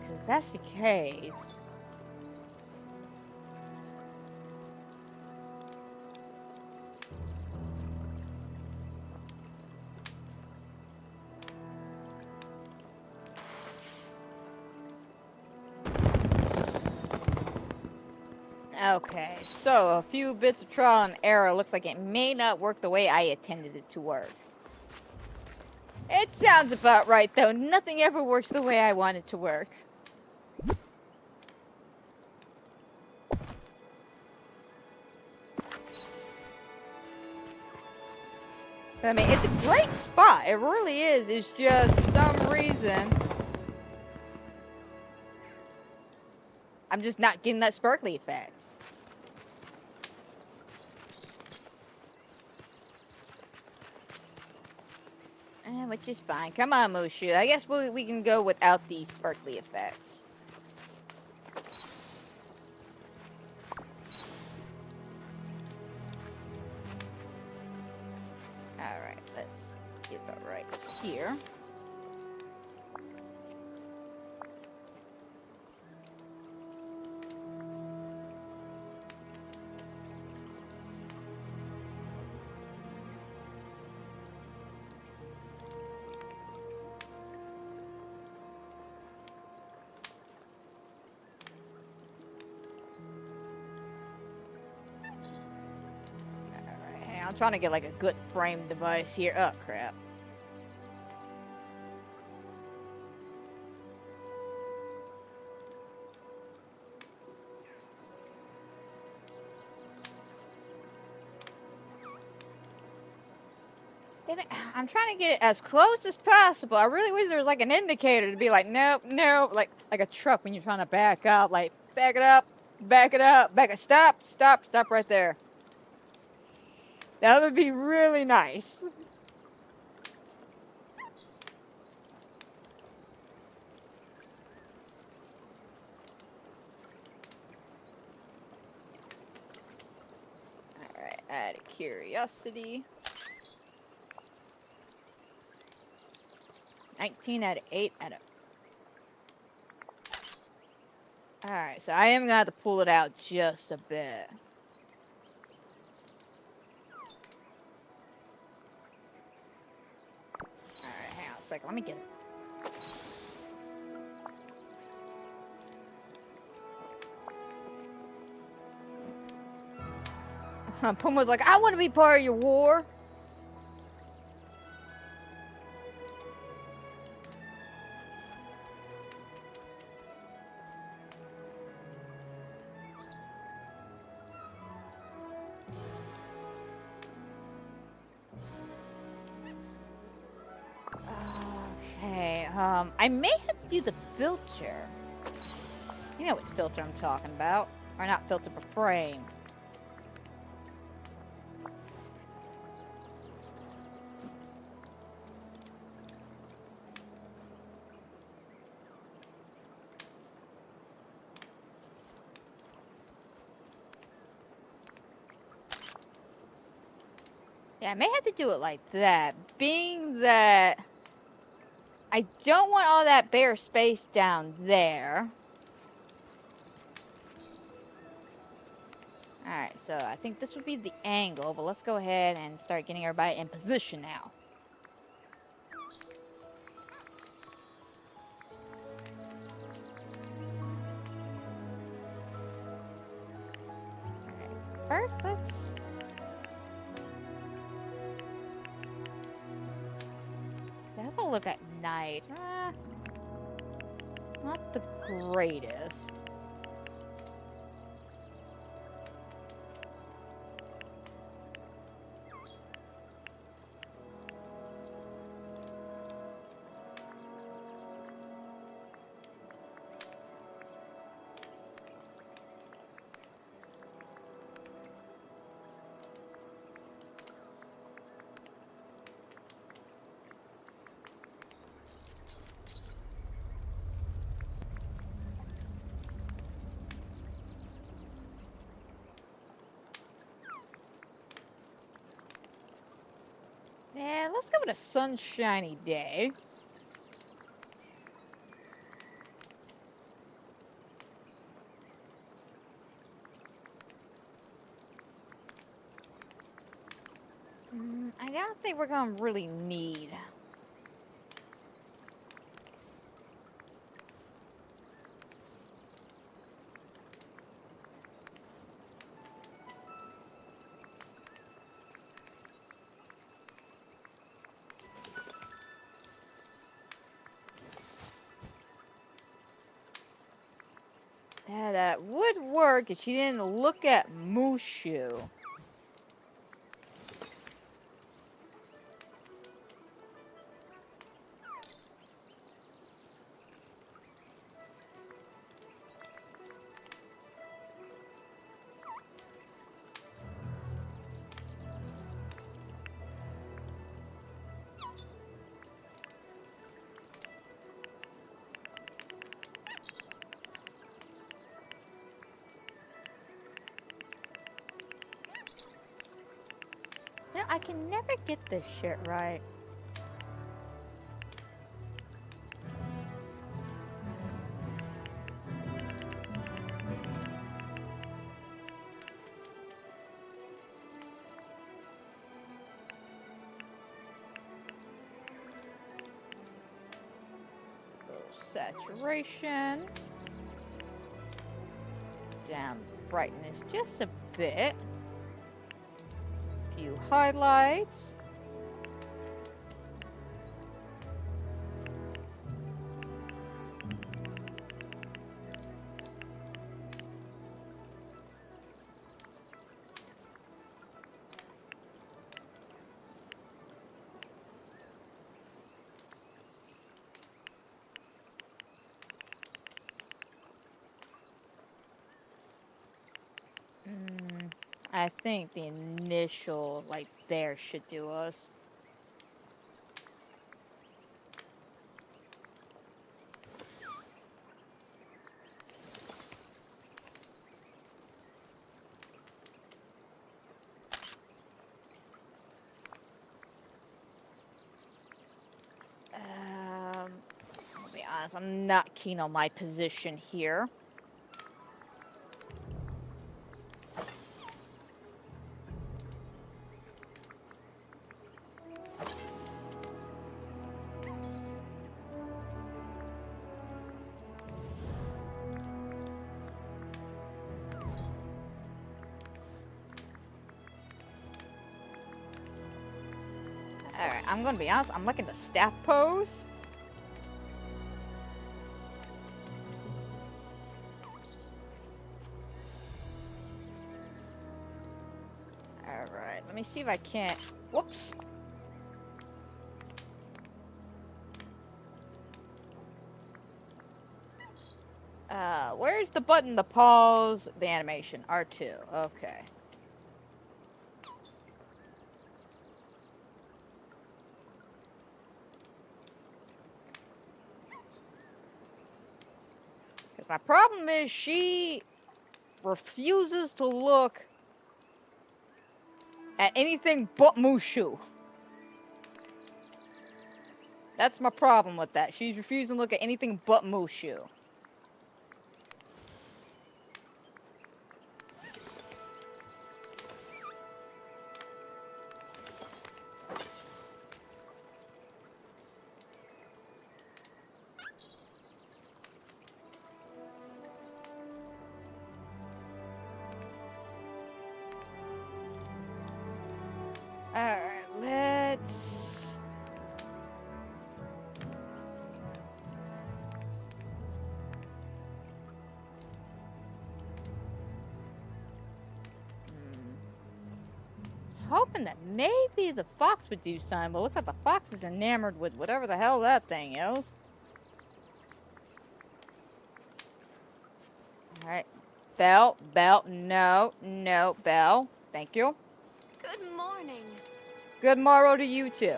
Cause that's the case. Okay, so a few bits of trial and error. Looks like it may not work the way I intended it to work. It sounds about right, though. Nothing ever works the way I want it to work. I mean, it's a great spot. It really is. It's just, for some reason, I'm just not getting that sparkly effect. Which is fine. Come on, Mushu. I guess we can go without these sparkly effects. Alright, let's get that right here. I'm trying to get like a good frame device here. Oh, crap. Damn it, I'm trying to get it as close as possible. I really wish there was like an indicator to be like, nope, nope, like a truck when you're trying to back up, like back it up, back it up, back it, stop, stop, stop right there. That would be really nice. Alright, out of curiosity. 19 out of 8 out of... Alright, so I am gonna have to pull it out just a bit. Alright, hang on a second, let me get it. Puma's like, I want to be part of your war. Okay, I may have to do the filter. You know which filter I'm talking about. Or not filter, but frame. Yeah, I may have to do it like that, being that I don't want all that bare space down there. Alright, so I think this would be the angle, but let's go ahead and start getting everybody in position now. Alright, first let's... Let's all look at night. Not the greatest. Yeah, let's go with a sunshiny day. I don't think we're gonna really need. Yeah, that would work if she didn't look at Mushu. No, I can never get this shit right. Saturation. Down brightness just a bit. Few highlights. think the initial, like, there should do us. I'll be honest, I'm not keen on my position here. Alright, I'm gonna be honest, I'm liking the staff pose. Alright, let me see if I can't. Whoops. Where's the button to pause the animation? R2. Okay. My problem is she refuses to look at anything but Mushu. That's my problem with that. She's refusing to look at anything but Mushu. Alright, let's... I was hoping that maybe the fox would do something, but it looks like the fox is enamored with whatever the hell that thing is. Alright. Bell, no, Bell. Thank you. Good morning. Good morrow to you too.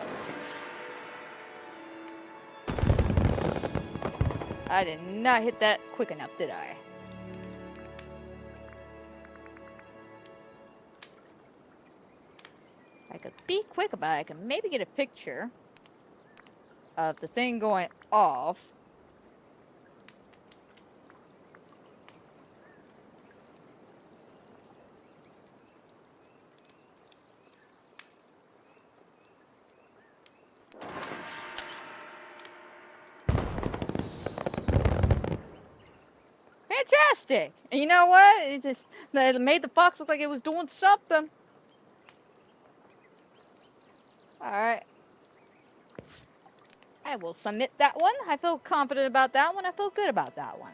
I did not hit that quick enough, did I? I could be quick about it. I can maybe get a picture of the thing going off. Fantastic! And you know what? It made the fox look like it was doing something. Alright. I will submit that one. I feel confident about that one. I feel good about that one.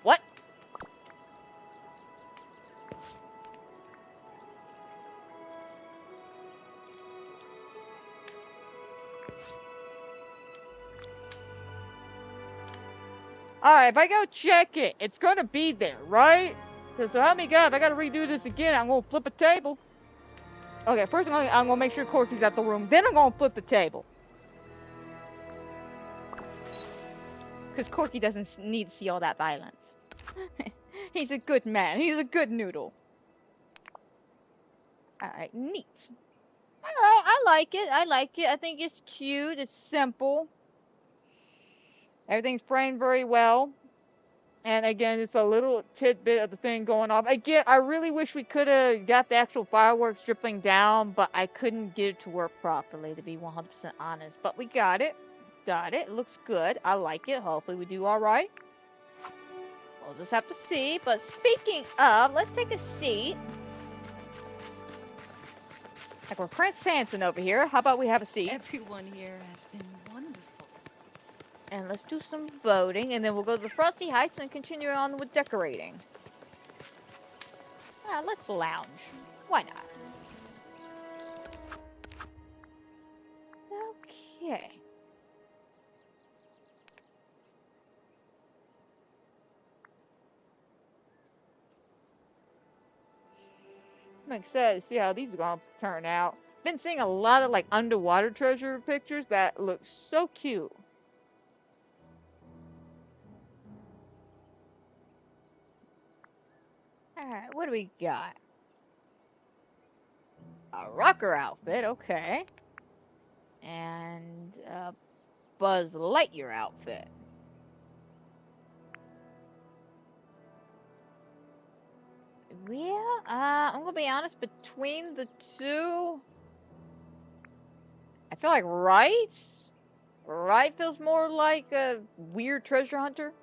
What? Alright, if I go check it, it's gonna be there, right? Because so help me God, if I gotta redo this again, I'm gonna flip a table. Okay, first I'm gonna make sure Corky's at the room, then I'm gonna flip the table. Because Corky doesn't need to see all that violence. He's a good man. He's a good noodle. Alright, neat. Alright, I like it. I like it. I think it's cute. It's simple. Everything's framed very well. And again, it's a little tidbit of the thing going off. Again, I really wish we could have got the actual fireworks dripping down, but I couldn't get it to work properly, to be 100% honest. But we got it. Got it. It looks good. I like it. Hopefully we do alright. We'll just have to see. But speaking of, let's take a seat. Like we're Prince Hanson over here. How about we have a seat? Everyone here has been wonderful. And let's do some voting, and then we'll go to the Frosty Heights and continue on with decorating. Let's lounge. Why not? Okay. I'm excited to see how these are gonna turn out. Been seeing a lot of like underwater treasure pictures that look so cute. Alright, what do we got? A rocker outfit, okay. And a Buzz Lightyear outfit. Well, I'm gonna be honest, between the two, I feel like Right feels more like a weird treasure hunter.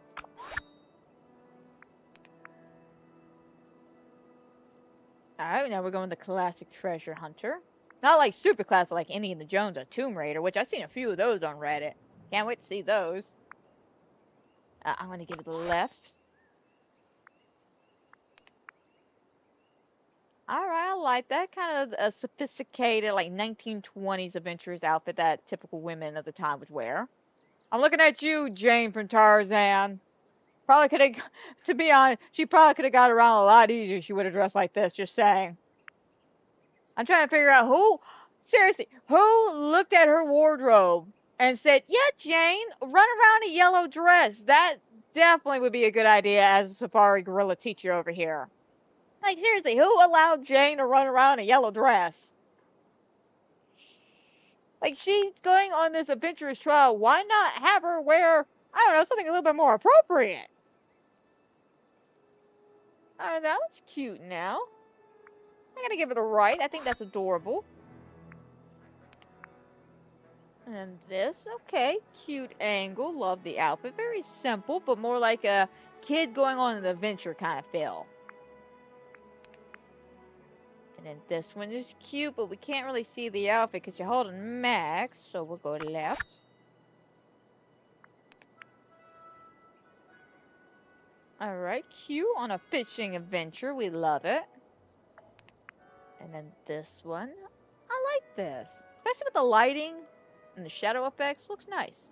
Alright, now we're going the classic treasure hunter. Not like super classic like Indiana Jones or Tomb Raider, which I've seen a few of those on Reddit. Can't wait to see those. I'm gonna give it the left. Alright, I like that. Kind of a sophisticated, like 1920s adventurous outfit that typical women of the time would wear. I'm looking at you, Jane from Tarzan. Probably could have, to be honest, she probably could have got around a lot easier if she would have dressed like this, just saying. I'm trying to figure out seriously, who looked at her wardrobe and said, yeah, Jane, run around in a yellow dress. That definitely would be a good idea as a safari gorilla teacher over here. Like, seriously, who allowed Jane to run around in a yellow dress? Like, she's going on this adventurous trial. Why not have her wear, I don't know, something a little bit more appropriate? That was cute now. I'm gonna give it a right. I think that's adorable. And this, okay, cute angle. Love the outfit. Very simple, but more like a kid going on an adventure kind of feel. And then this one is cute, but we can't really see the outfit because you're holding Max, so we'll go left. Alright, cute on a fishing adventure. We love it. And then this one. I like this. Especially with the lighting and the shadow effects. Looks nice.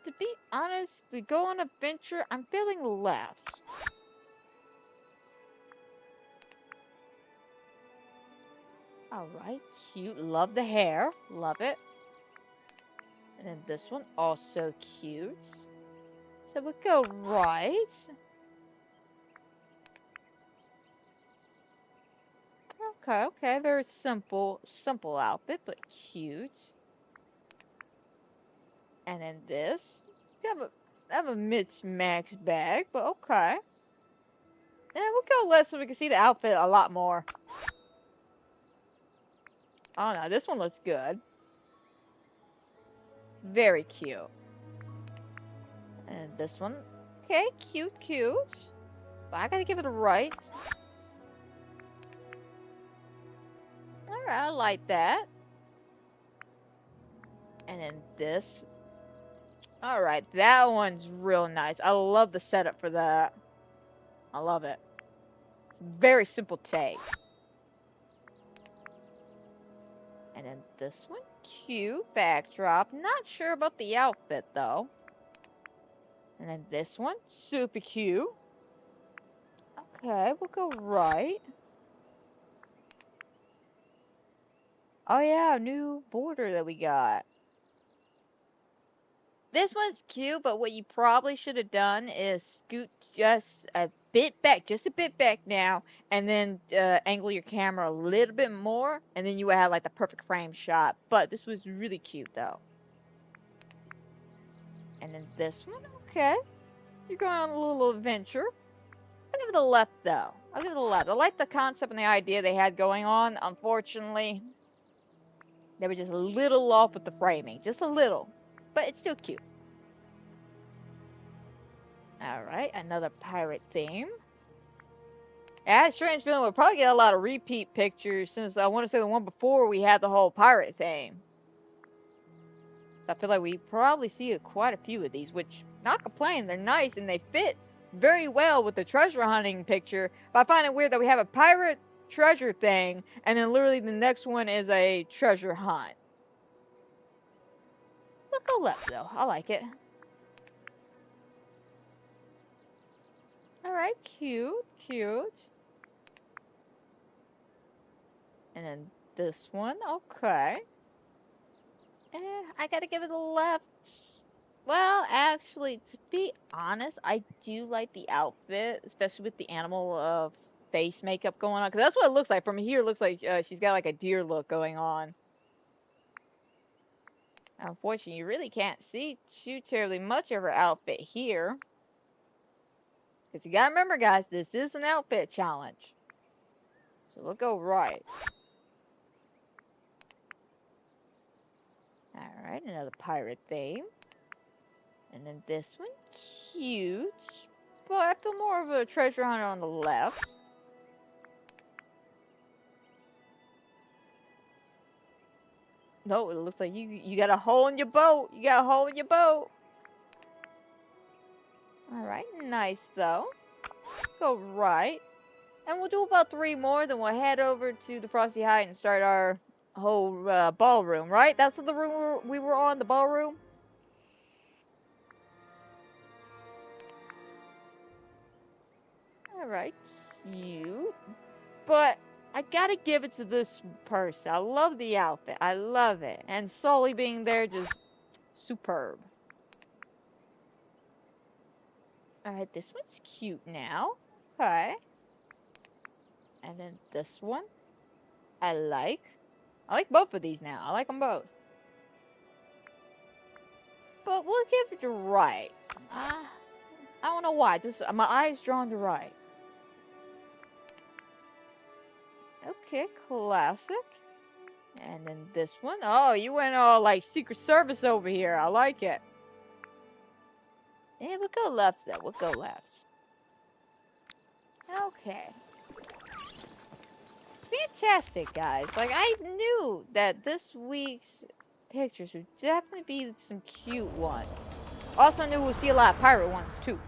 To be honest, to go on adventure, I'm feeling left. Alright, cute. Love the hair. Love it. And then this one, also cute. So we'll go right. Okay. Very simple outfit, but cute. And then this. Have a Mitch Max bag, but okay. And we'll go left so we can see the outfit a lot more. Oh no, this one looks good. Very cute. And this one, okay, cute. But I gotta give it a right. Alright, I like that. And then this. Alright, that one's real nice. I love the setup for that. I love it. It's very simple take. And then this one, cute backdrop. Not sure about the outfit though. And then this one, super cute. Okay, we'll go right. Oh yeah, new border that we got. This one's cute, but what you probably should have done is scoot just a bit back now, and then angle your camera a little bit more, and then you would have like the perfect frame shot. But this was really cute though. And then this one, okay. You're going on a little adventure. I'll give it the left though. I'll give it the left. I like the concept and the idea they had going on. Unfortunately, they were just a little off with the framing. Just a little. But it's still cute. Alright, another pirate theme. I had a strange feeling we'll probably get a lot of repeat pictures since I want to say the one before we had the whole pirate theme. I feel like we probably see quite a few of these, which, not complaining, they're nice and they fit very well with the treasure hunting picture. But I find it weird that we have a pirate treasure thing and then literally the next one is a treasure hunt. We'll go left though. I like it. Alright, cute, cute. And then this one, okay. I gotta give it a left. Well, actually, to be honest, I do like the outfit, especially with the animal face makeup going on. Because that's what it looks like. From here, it looks like she's got like a deer look going on. Unfortunately, you really can't see too terribly much of her outfit here. Because you gotta remember, guys, this is an outfit challenge. So we'll go right. Alright, another pirate theme. And then this one, cute. But I feel more of a treasure hunter on the left. No, it looks like you got a hole in your boat. You got a hole in your boat. Alright, nice though. Go right. And we'll do about 3 more, then we'll head over to the Frosty Height and start our whole ballroom, right? That's the room we were on, the ballroom? Alright, cute. But I gotta give it to this person. I love the outfit. I love it. And Sully being there, just superb. Alright, this one's cute now. Okay. And then this one, I like. I like both of these now. I like them both. But we'll give it to right. I don't know why. Just my eyes drawn to right. Okay, classic. And then this one. Oh, you went all like Secret Service over here. I like it. Yeah, we'll go left though. We'll go left. Okay. Fantastic, guys. Like, I knew that this week's pictures would definitely be some cute ones. Also knew we'll see a lot of pirate ones, too.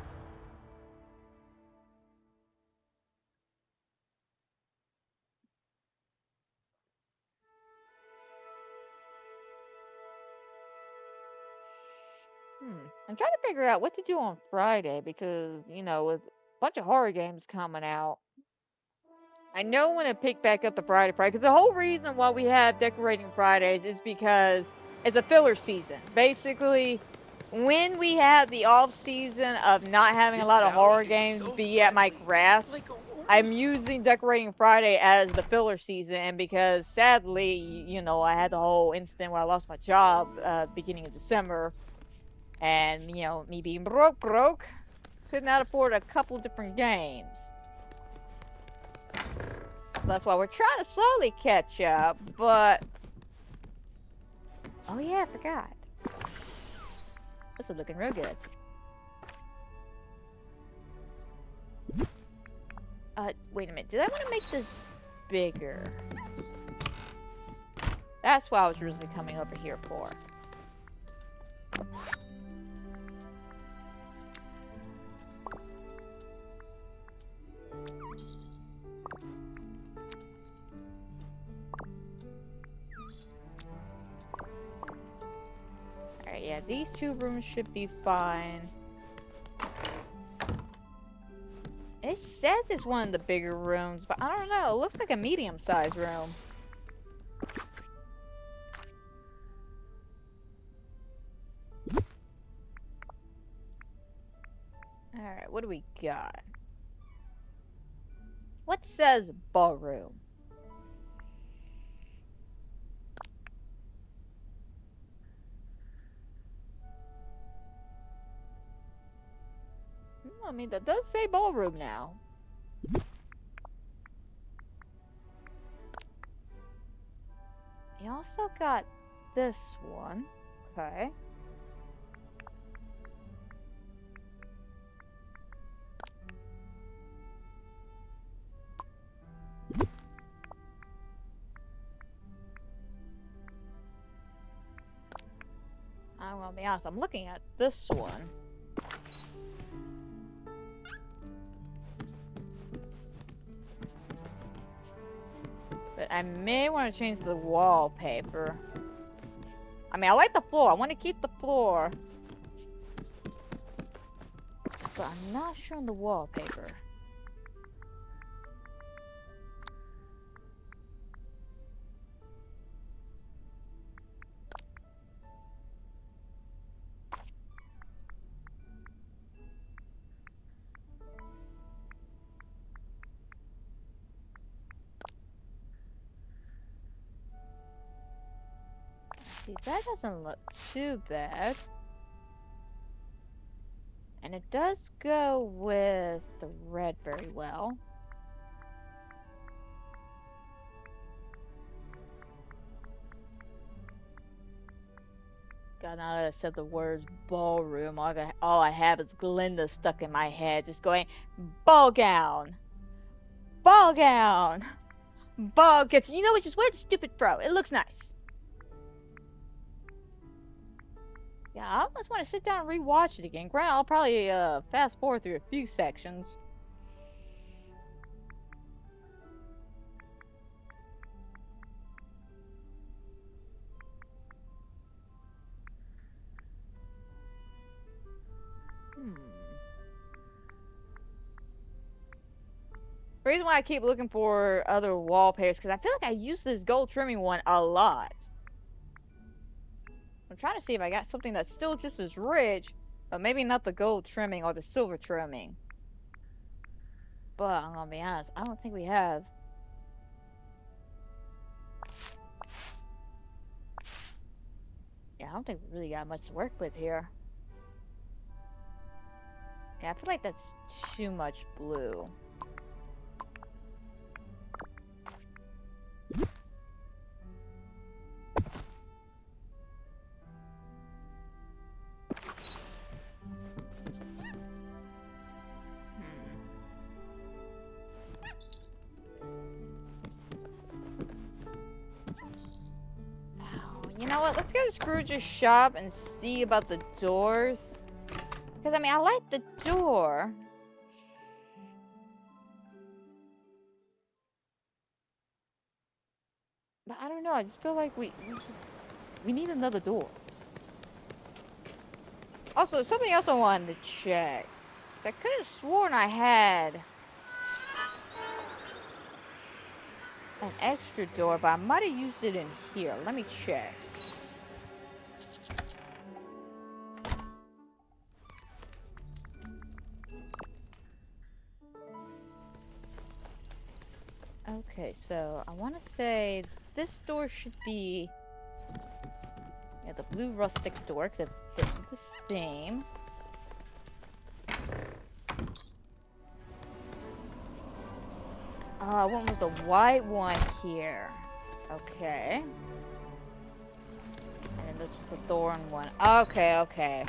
I'm trying to figure out what to do on Friday because, you know, with a bunch of horror games coming out, I know when to pick back up the Friday, because the whole reason why we have Decorating Fridays is because it's a filler season. Basically, when we have the off season of not having a lot of horror games be at my grasp, I'm using Decorating Friday as the filler season. And because sadly, you know, I had the whole incident where I lost my job beginning of December, and you know, me being broke, could not afford a couple different games. That's why we're trying to slowly catch up, but... Oh yeah, I forgot. This is looking real good. Wait a minute. Did I want to make this bigger? That's what I was originally coming over here for. Alright, yeah, these 2 rooms should be fine. It says it's one of the bigger rooms, but I don't know. It looks like a medium-sized room. Alright, what do we got? What says ballroom? I mean, that does say ballroom now. You also got this one. Okay. I'm gonna be honest, I'm looking at this one. But I may want to change the wallpaper. I mean, I like the floor. I want to keep the floor. but I'm not sure on the wallpaper. See, that doesn't look too bad. And it does go with the red very well. God, now that I said the words ballroom, all I have is Glinda stuck in my head, just going, ball gown, ball gown, ball gown. You know what? Just wear the stupid fro. It looks nice. Yeah, I almost want to sit down and rewatch it again. Granted, I'll probably fast forward through a few sections. The reason why I keep looking for other wallpapers because I feel like I use this gold trimming one a lot. I'm trying to see if I got something that's still just as rich, but maybe not the gold trimming or the silver trimming. But I'm gonna be honest, I don't think we have. Yeah, I don't think we really got much to work with here. Yeah, I feel like that's too much blue. You know what? Let's go to Scrooge's shop and see about the doors. Because, I mean, I like the door. But I don't know. I just feel like we need another door. Also, something else I wanted to check. I could have sworn I had an extra door, but I might have used it in here. Let me check. Okay, so I want to say this door should be the blue rustic door because it fits with this theme. I went with the white one here. Okay. And then this was the thorn one. Okay.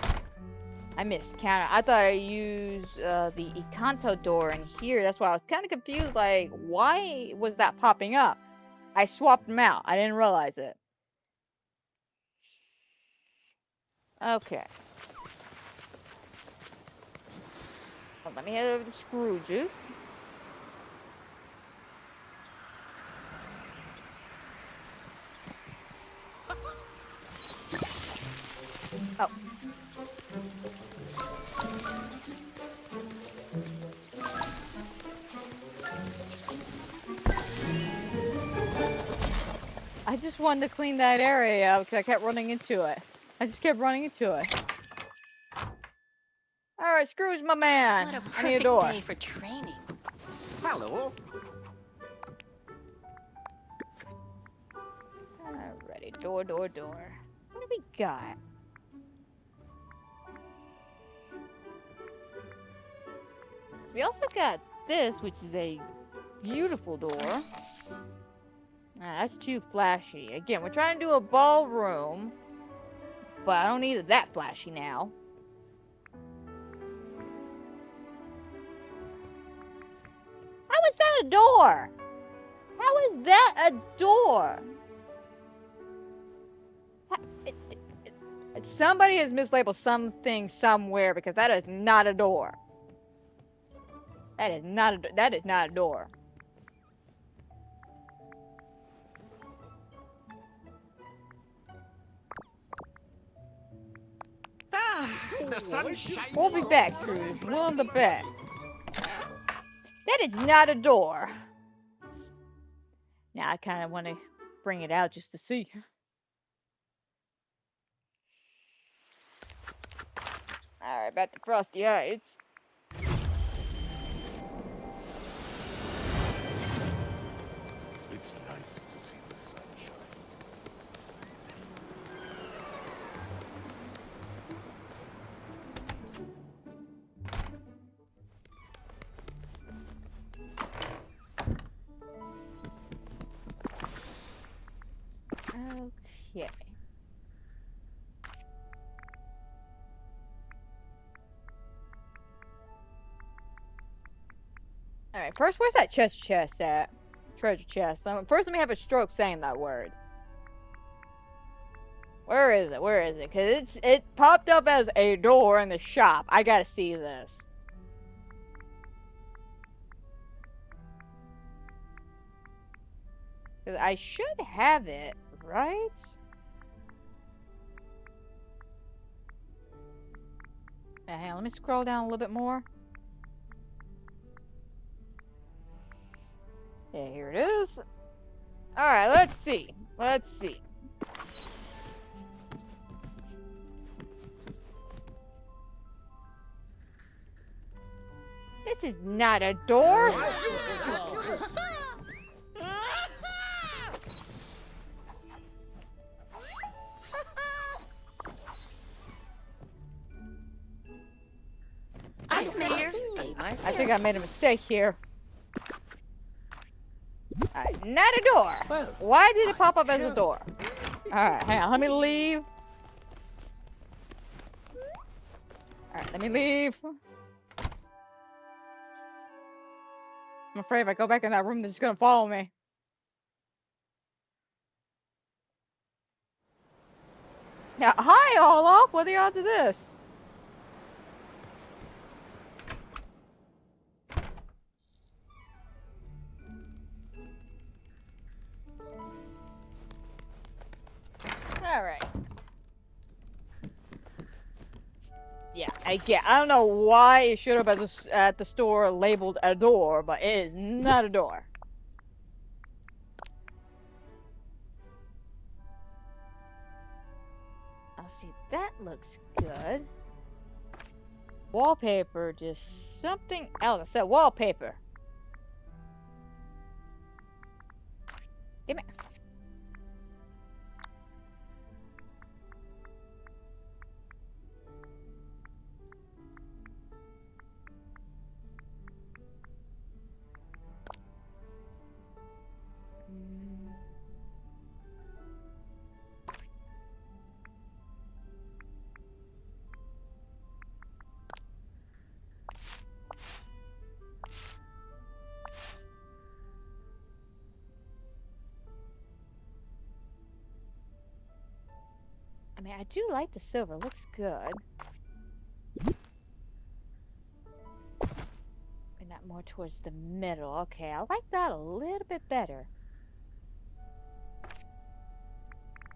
I miscounted. I thought I used the Encanto door in here. That's why I was kind of confused. Like, why was that popping up? I swapped them out. I didn't realize it. Okay. Well, let me head over to Scrooge's. Oh. I just wanted to clean that area out because I kept running into it. I just kept running into it. Alright, Scrooge, my man. What a I need a perfect door. day for training. Hello. Alrighty, door. What do we got? We also got this, which is a beautiful door. That's too flashy. Again, we're trying to do a ballroom, but I don't need it that flashy now. How is that a door? How is that a door? Somebody has mislabeled something somewhere because that is not a door. That is not a door. The sun shines. We'll be back, Scrooge. Willing to bet. That is not a door. Now I kind of want to bring it out just to see. Alright, back to Frosty Heights. It's nice to see the sunshine. Okay. Alright, first, where's that chest at? Treasure chest. First, let me have a stroke saying that word. Where is it? Where is it? Because it popped up as a door in the shop. I gotta see this. Because I should have it, right? Hang on, let me scroll down a little bit more. Yeah, here it is. Alright, let's see. Let's see. This is not a door. I've made a day I myself. think I made a mistake here. Alright, not a door. Well, Why did it pop up as sure. a door? Alright, hang on, let me leave. Alright, let me leave. I'm afraid if I go back in that room, they're just gonna follow me. Now, hi, Olaf. What are the odds of this? Alright. Yeah, I don't know why it showed up at the store labeled a door, but it is not a door. I'll see, that looks good. Wallpaper, just something else. I said wallpaper. Give me. I mean, I do like the silver. Looks good. And that more towards the middle. Okay, I like that a little bit better.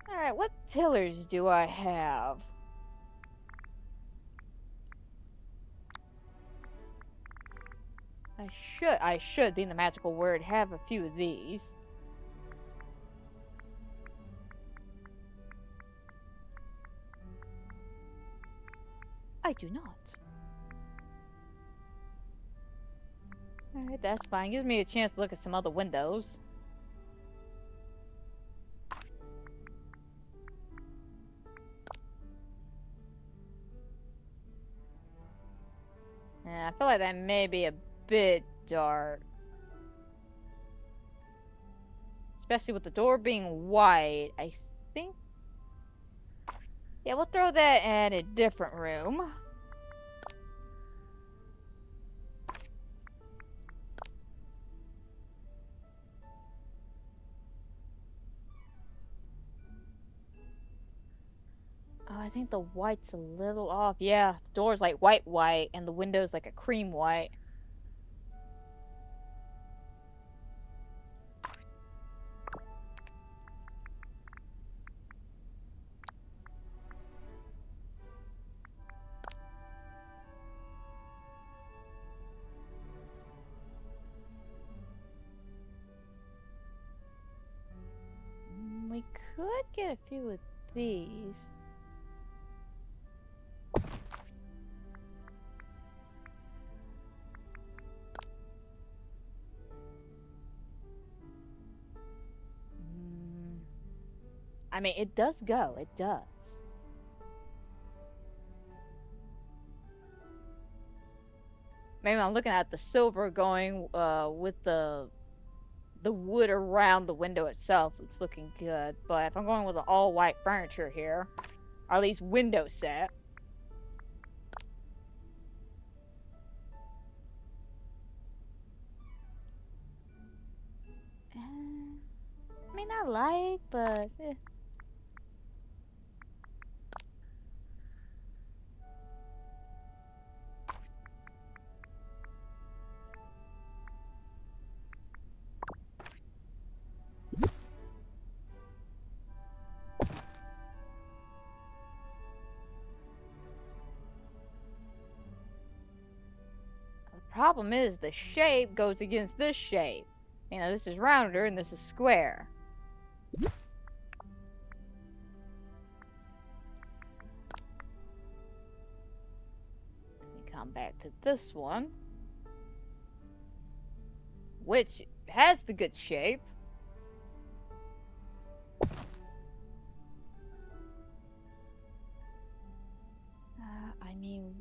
Alright, what pillars do I have? I should, being the magical word, have a few of these. I do not. Alright, that's fine. Gives me a chance to look at some other windows. Yeah, I feel like that may be a bit dark. Especially with the door being white, I think. Yeah, we'll throw that in a different room. Oh, I think the white's a little off. Yeah, the door's like white, and the window's like a cream white. could get a few of these. I mean, it does go. It does. Maybe I'm looking at the silver going with the wood around the window itself. It's looking good. But if I'm going with the all white furniture here, or at least window set. I mean, I like, but the problem is the shape goes against this shape. You know, this is rounder and this is square. Let me come back to this one, which has the good shape. I mean,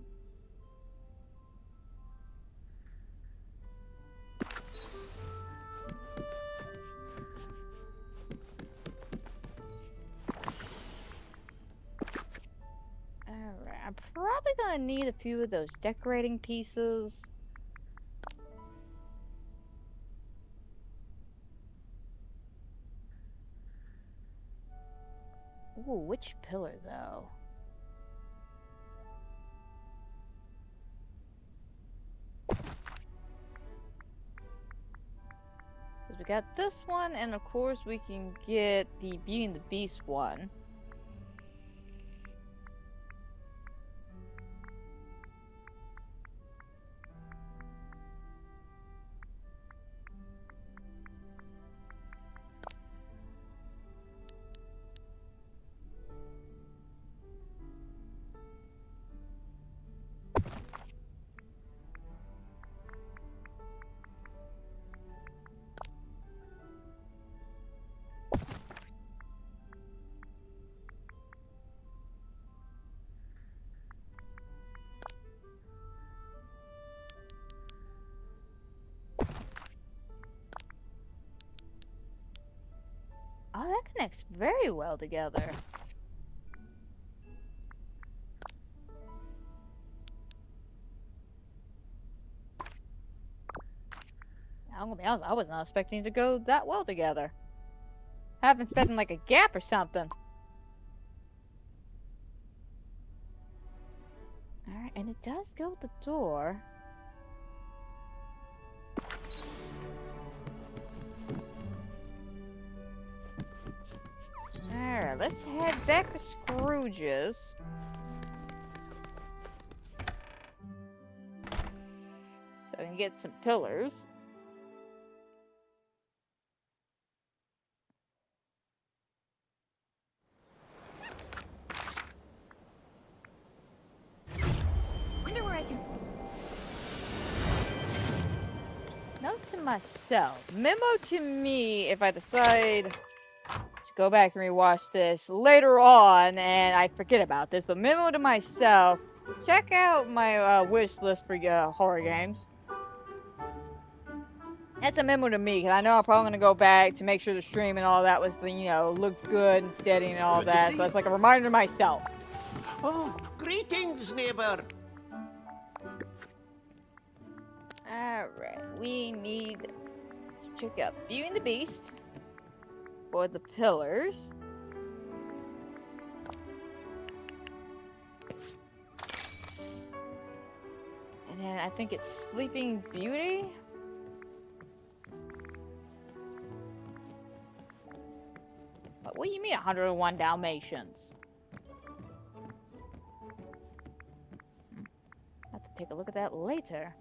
alright, I'm probably gonna need a few of those decorating pieces. Ooh, which pillar though? Because we got this one, and of course we can get the Beauty and the Beast one. Oh, that connects very well together. I'm gonna be honest, I was not expecting it to go that well together. I've been expecting like a gap or something. Alright, and it does go with the door. Alright, let's head back to Scrooge's. So I can get some pillars. Wonder where I can. Note to myself. Memo to me if I decide to go back and rewatch this later on and I forget about this, but memo to myself. Check out my wish list for horror games. That's a memo to me, because I know I'm probably going to go back to make sure the stream and all that was, you know, looked good and steady and all Good to that. see So it's you. like a reminder to myself. Oh, greetings, neighbor. Alright, we need to check out Beauty and the Beast for the pillars. And then I think it's Sleeping Beauty. What do you mean 101 Dalmatians? I'll have to take a look at that later.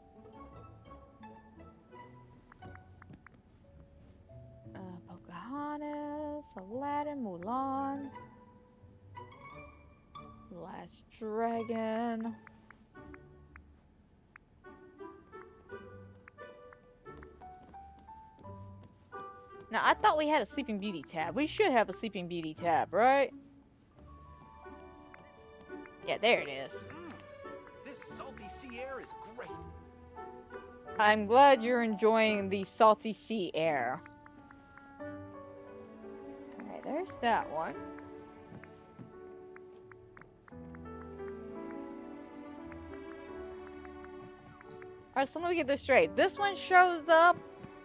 Pocahontas, Aladdin, Mulan, Last Dragon. Now, I thought we had a Sleeping Beauty tab. We should have a Sleeping Beauty tab, right? Yeah, there it is. This salty sea air is great. I'm glad you're enjoying the salty sea air. Alright, there's that one. Alright, so let me get this straight. This one shows up,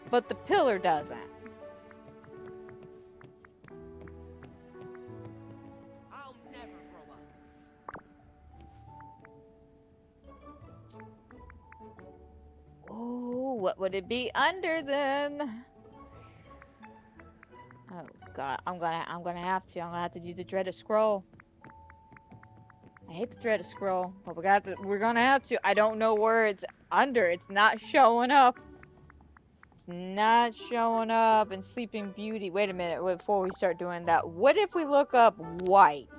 but the pillar doesn't. I'll never grow up. Oh, what would it be under then? Oh god, I'm gonna have to do the dreaded scroll. I hate the dreaded scroll, but we're gonna have to. I don't know where it's under. It's not showing up. It's not showing up in Sleeping Beauty. Wait a minute, wait, before we start doing that, what if we look up white?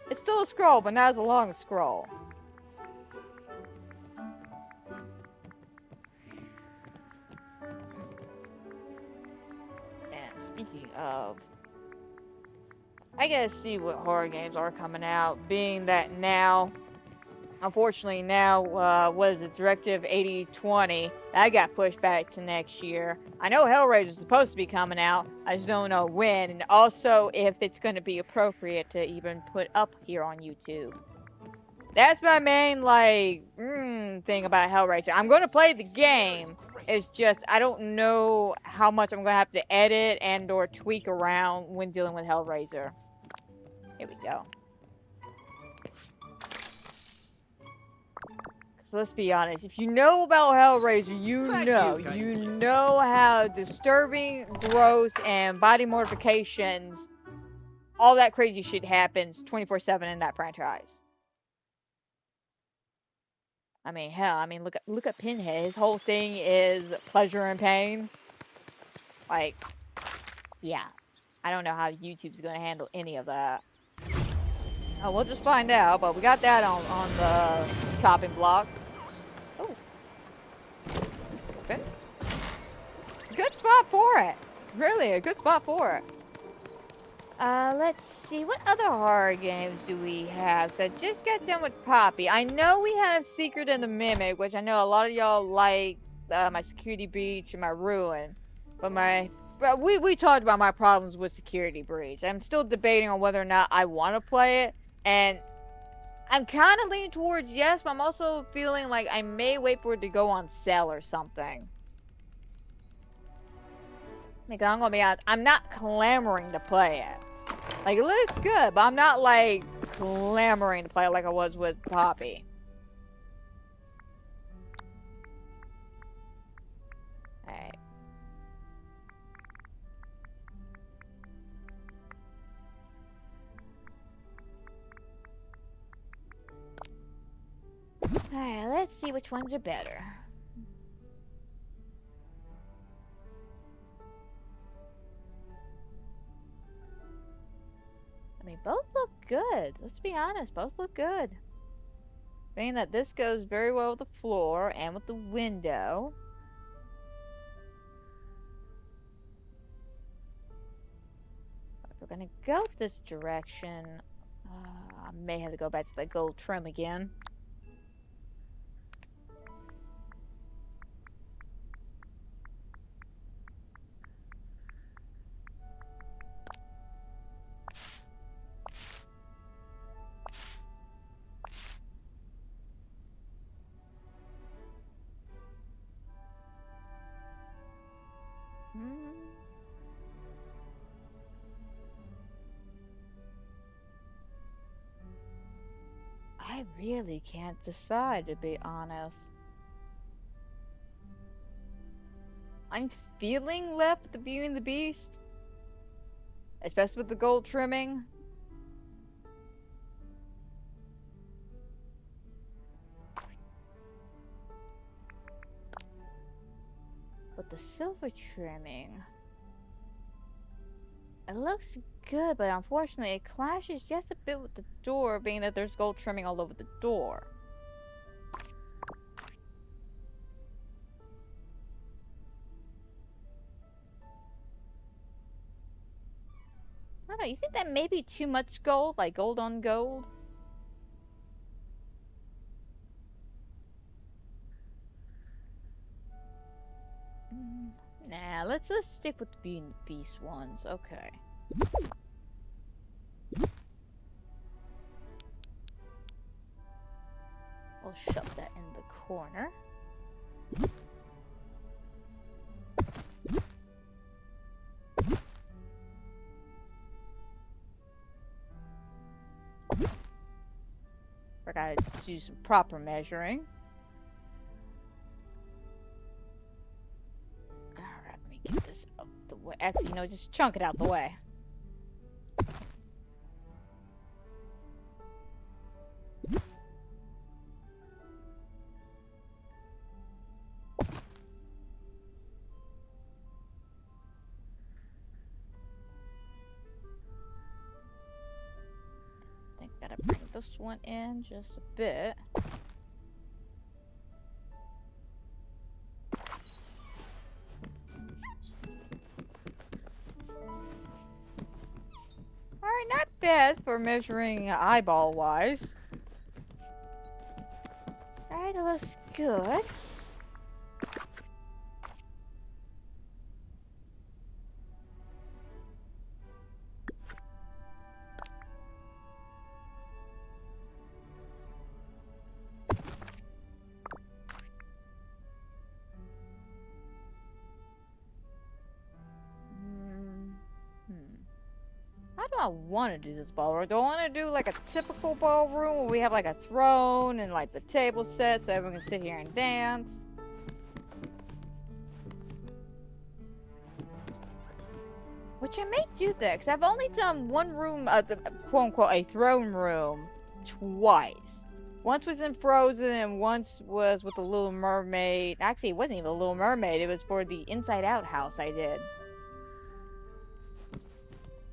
It's still a scroll, but not as a long scroll. And speaking of, I gotta see what horror games are coming out, being that now, unfortunately now, what is it, Directive 8020, that got pushed back to next year. I know Hellraiser's supposed to be coming out, I just don't know when, and also if it's gonna be appropriate to even put up here on YouTube. That's my main, like, thing about Hellraiser. I'm gonna play the game, it's just, I don't know how much I'm gonna have to edit and or tweak around when dealing with Hellraiser. Here we go. So let's be honest, if you know about Hellraiser, you know how disturbing, gross, and body mortifications, all that crazy shit happens 24/7 in that franchise. I mean, hell, I mean, look at Pinhead. His whole thing is pleasure and pain. Like, yeah, I don't know how YouTube's gonna handle any of that. Oh, we'll just find out, but we got that on the chopping block. Oh. Okay. Good spot for it. Really, a good spot for it. Let's see, what other horror games do we have? So I just got done with Poppy. I know we have Secret and the Mimic, which I know a lot of y'all like, my Security Breach and my Ruin. But we talked about my problems with Security Breach. I'm still debating on whether or not I want to play it. And I'm kind of leaning towards yes, but I'm also feeling like I may wait for it to go on sale or something. Like, I'm gonna be honest, I'm not clamoring to play it. Like, it looks good, but I'm not, like, clamoring to play it like I was with Poppy. Alright. Alright, let's see which ones are better. I mean, both look good. Let's be honest, both look good. Being that this goes very well with the floor and with the window. If we're gonna go this direction, I may have to go back to the gold trim again. I really can't decide, to be honest. I'm feeling left with the Beauty and the Beast, especially with the gold trimming. with the silver trimming. It looks good, but unfortunately it clashes just a bit with the door, being that there's gold trimming all over the door. I don't know, you think that may be too much gold? Like gold on gold? Nah, let's just stick with the beast ones. Okay. We'll shove that in the corner. I gotta do some proper measuring. Alright, let me get this out the way. Actually, no, just chunk it out the way. I think I gotta bring this one in just a bit. Alright, not bad for measuring eyeball wise. Alright, that looks good. How do I want to do this ballroom? Do I want to do like a typical ballroom where we have like a throne and like the table set so everyone can sit here and dance? Which I may do that, because I've only done one room, the quote-unquote, a throne room, twice. Once was in Frozen, and once was with the Little Mermaid. Actually, it wasn't even the Little Mermaid, it was for the Inside Out house I did.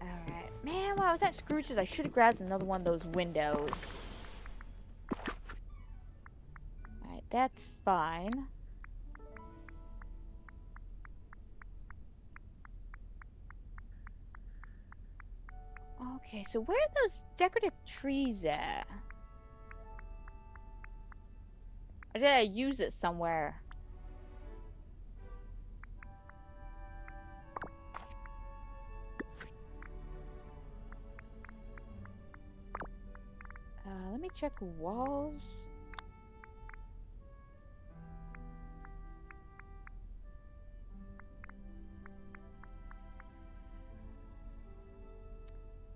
Alright. Man, while I was at Scrooge's, I should have grabbed another one of those windows. Alright, that's fine. Okay, so where are those decorative trees at? Or did I use it somewhere? Let me check walls.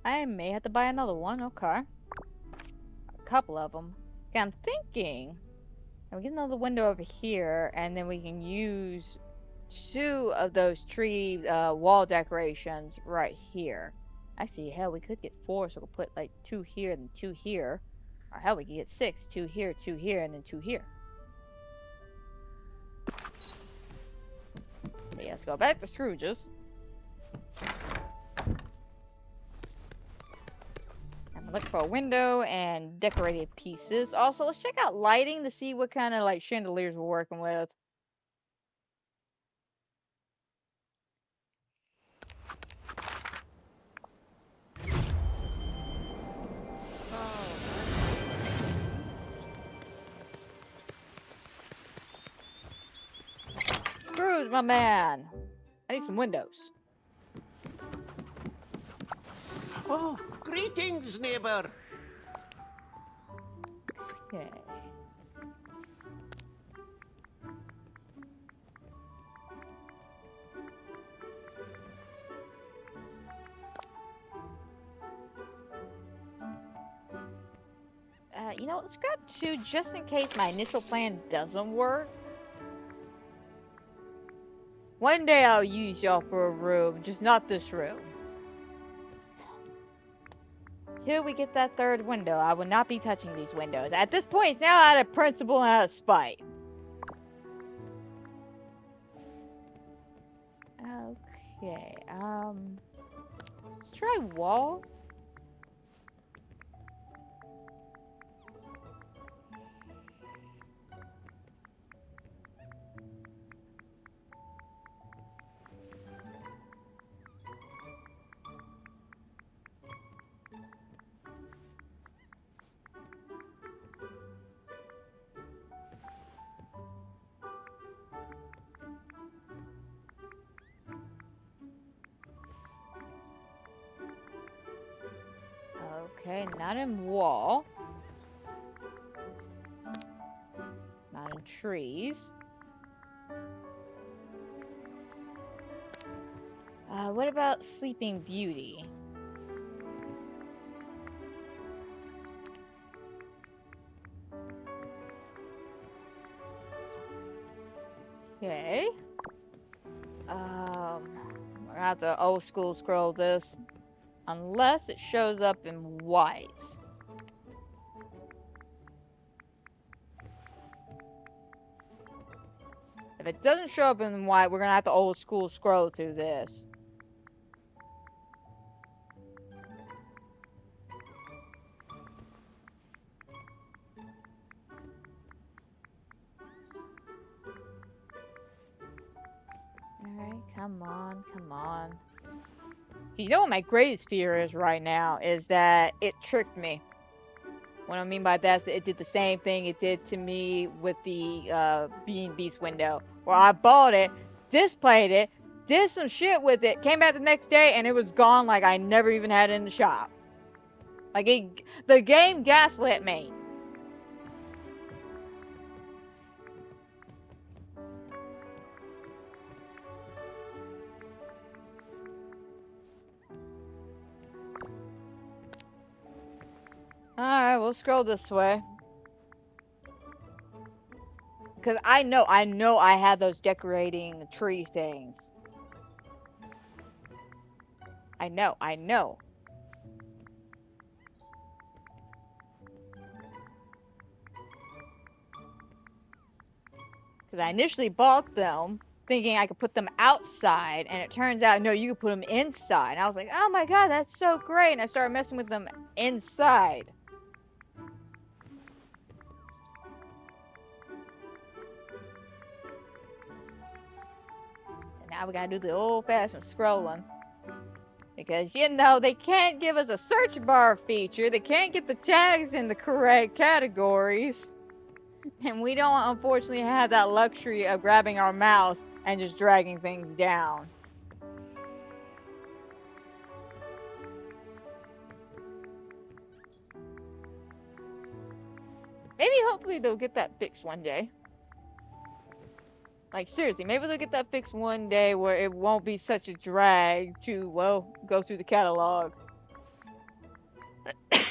I may have to buy another one, okay. A couple of them. Okay, I'm thinking we get another window over here, and then we can use 2 of those tree wall decorations right here. Actually, hell, we could get 4, so we'll put like 2 here and 2 here. Or hell, we could get 6, 2 here, 2 here, and then 2 here. Okay, let's go back to Scrooge's. I'm looking for a window and decorated pieces. Also, let's check out lighting to see what kind of like chandeliers we're working with. Scrooge, my man. I need some windows. Oh, greetings, neighbor. Okay. You know, let's grab 2 just in case my initial plan doesn't work. One day I'll use y'all for a room, just not this room. Till we get that 3rd window, I will not be touching these windows. At this point, it's now out of principle and out of spite. Okay, let's try wall. Okay, not in wall. Not in trees. What about Sleeping Beauty? Okay. We're gonna have to old school scroll this. Unless it shows up in white. If it doesn't show up in white, we're gonna have to old school scroll through this. Alright, come on, come on. You know what my greatest fear is right now? Is that it tricked me. What I mean by that is that it did the same thing it did to me with the Being Beast window. Where I bought it, displayed it, did some shit with it, came back the next day, and it was gone like I never even had it in the shop. Like, the game gaslit me. Alright, we'll scroll this way. Because I know I have those decorating tree things. I know. Because I initially bought them thinking I could put them outside, and it turns out, no, you can put them inside. And I was like, oh my god, that's so great. And I started messing with them inside. So now we gotta do the old-fashioned scrolling. Because, you know, they can't give us a search bar feature. They can't get the tags in the correct categories. And we don't, unfortunately, have that luxury of grabbing our mouse and just dragging things down. Maybe, hopefully, they'll get that fixed one day. Like, seriously, maybe they'll get that fixed one day where it won't be such a drag to, well, go through the catalog. I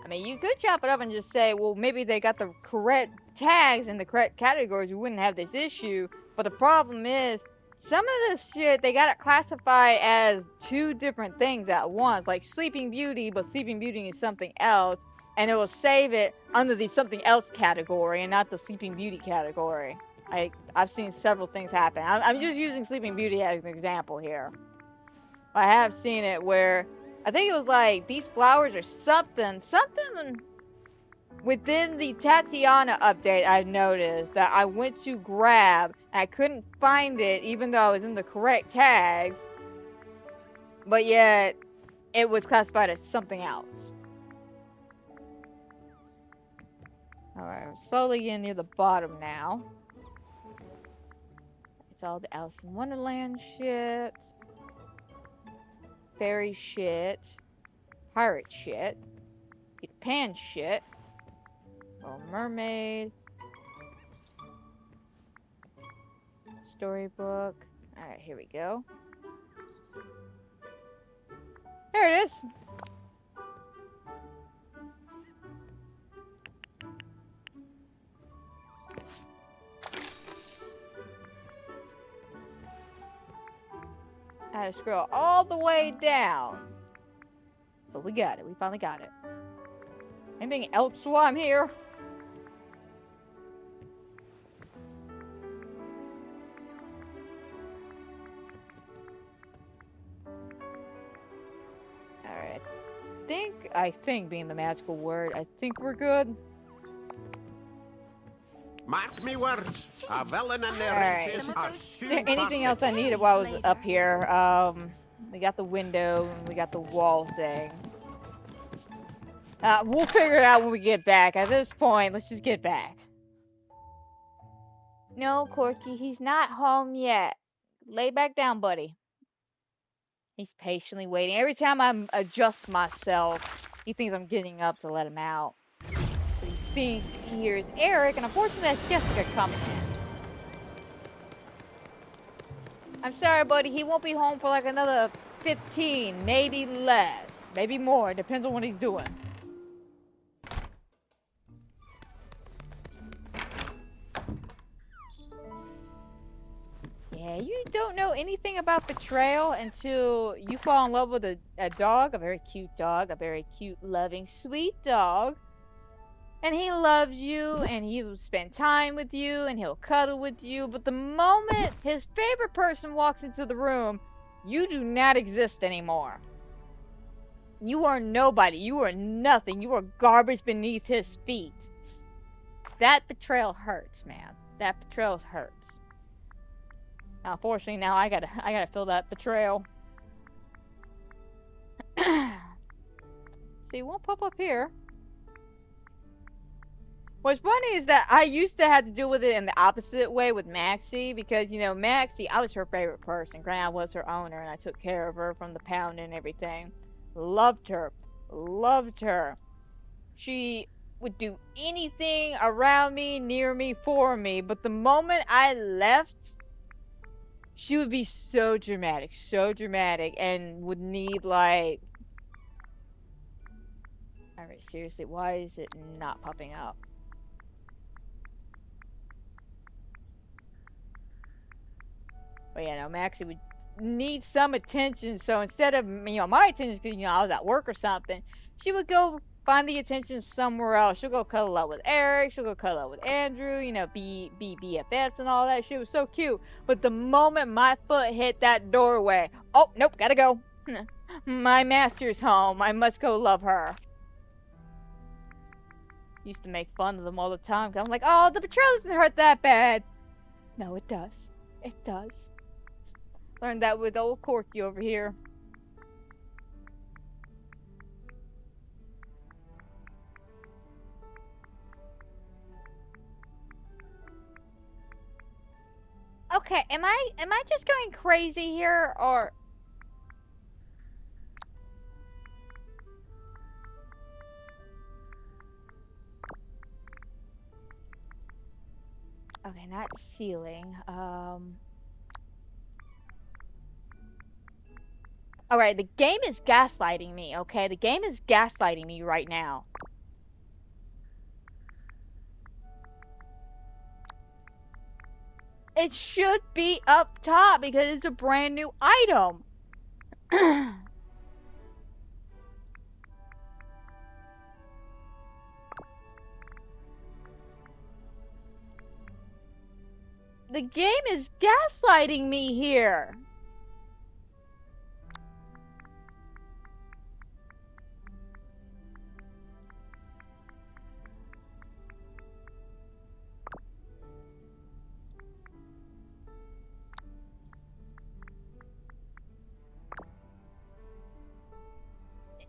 mean, you could chop it up and just say, well, maybe they got the correct tags in the correct categories, we wouldn't have this issue. But the problem is, some of this shit, they got it classified as two different things at once. Like Sleeping Beauty, but Sleeping Beauty is something else. And it will save it under the something else category and not the Sleeping Beauty category. I've seen several things happen. I'm just using Sleeping Beauty as an example here. I have seen it where, I think it was like, these flowers are something within the Tatiana update I noticed that I went to grab and I couldn't find it even though I was in the correct tags. But yet, it was classified as something else. Alright, we're slowly getting near the bottom now. It's all the Alice in Wonderland shit. Fairy shit. Pirate shit. Peter Pan shit. Little Mermaid. Storybook. Alright, here we go. There it is. I had to scroll all the way down. But we got it. We finally got it. Anything else while I'm here? think being the magical word, I think we're good. Mark me words, a villain and their Alright. riches Some of are those Is soon there anything else busted. I needed while I was up here? We got the window and we got the wall thing. We'll figure it out when we get back. At this point, let's just get back. No, Corky, he's not home yet. Lay back down, buddy. He's patiently waiting. Every time I adjust myself, he thinks I'm getting up to let him out. But he thinks he hears Eric, and unfortunately that's Jessica coming in. I'm sorry, buddy. He won't be home for like another 15, maybe less. Maybe more. Depends on what he's doing. Yeah, you don't know anything about betrayal until you fall in love with a dog, a very cute dog, a very cute, loving, sweet dog. And he loves you, and he will spend time with you, and he'll cuddle with you. But the moment his favorite person walks into the room, you do not exist anymore. You are nobody. You are nothing. You are garbage beneath his feet. That betrayal hurts, man. That betrayal hurts. Now, unfortunately, now I gotta feel that betrayal. So he won't pop up here. What's funny is that I used to have to deal with it in the opposite way with Maxie because, you know, Maxie, I was her favorite person. Granted, I was her owner and I took care of her from the pound and everything. Loved her. Loved her. She would do anything around me, near me, for me. But the moment I left, she would be so dramatic, and would need like... Alright, seriously, why is it not popping up? But yeah, no, Maxie would need some attention. So instead of, you know, my attention, because, you know, I was at work or something, she would go find the attention somewhere else. She'll go cuddle up with Eric. She'll go cuddle up with Andrew, you know, be BFFs and all that. She was so cute. But the moment my foot hit that doorway, oh, nope, gotta go. My master's home. I must go love her. Used to make fun of them all the time. 'Cause I'm like, oh, the betrayal doesn't hurt that bad. No, it does. It does. Learned that with old Corky over here. Okay, am I just going crazy here, or... Okay, not ceiling. Alright, the game is gaslighting me, okay? The game is gaslighting me right now. It should be up top because it's a brand new item. The game is gaslighting me here.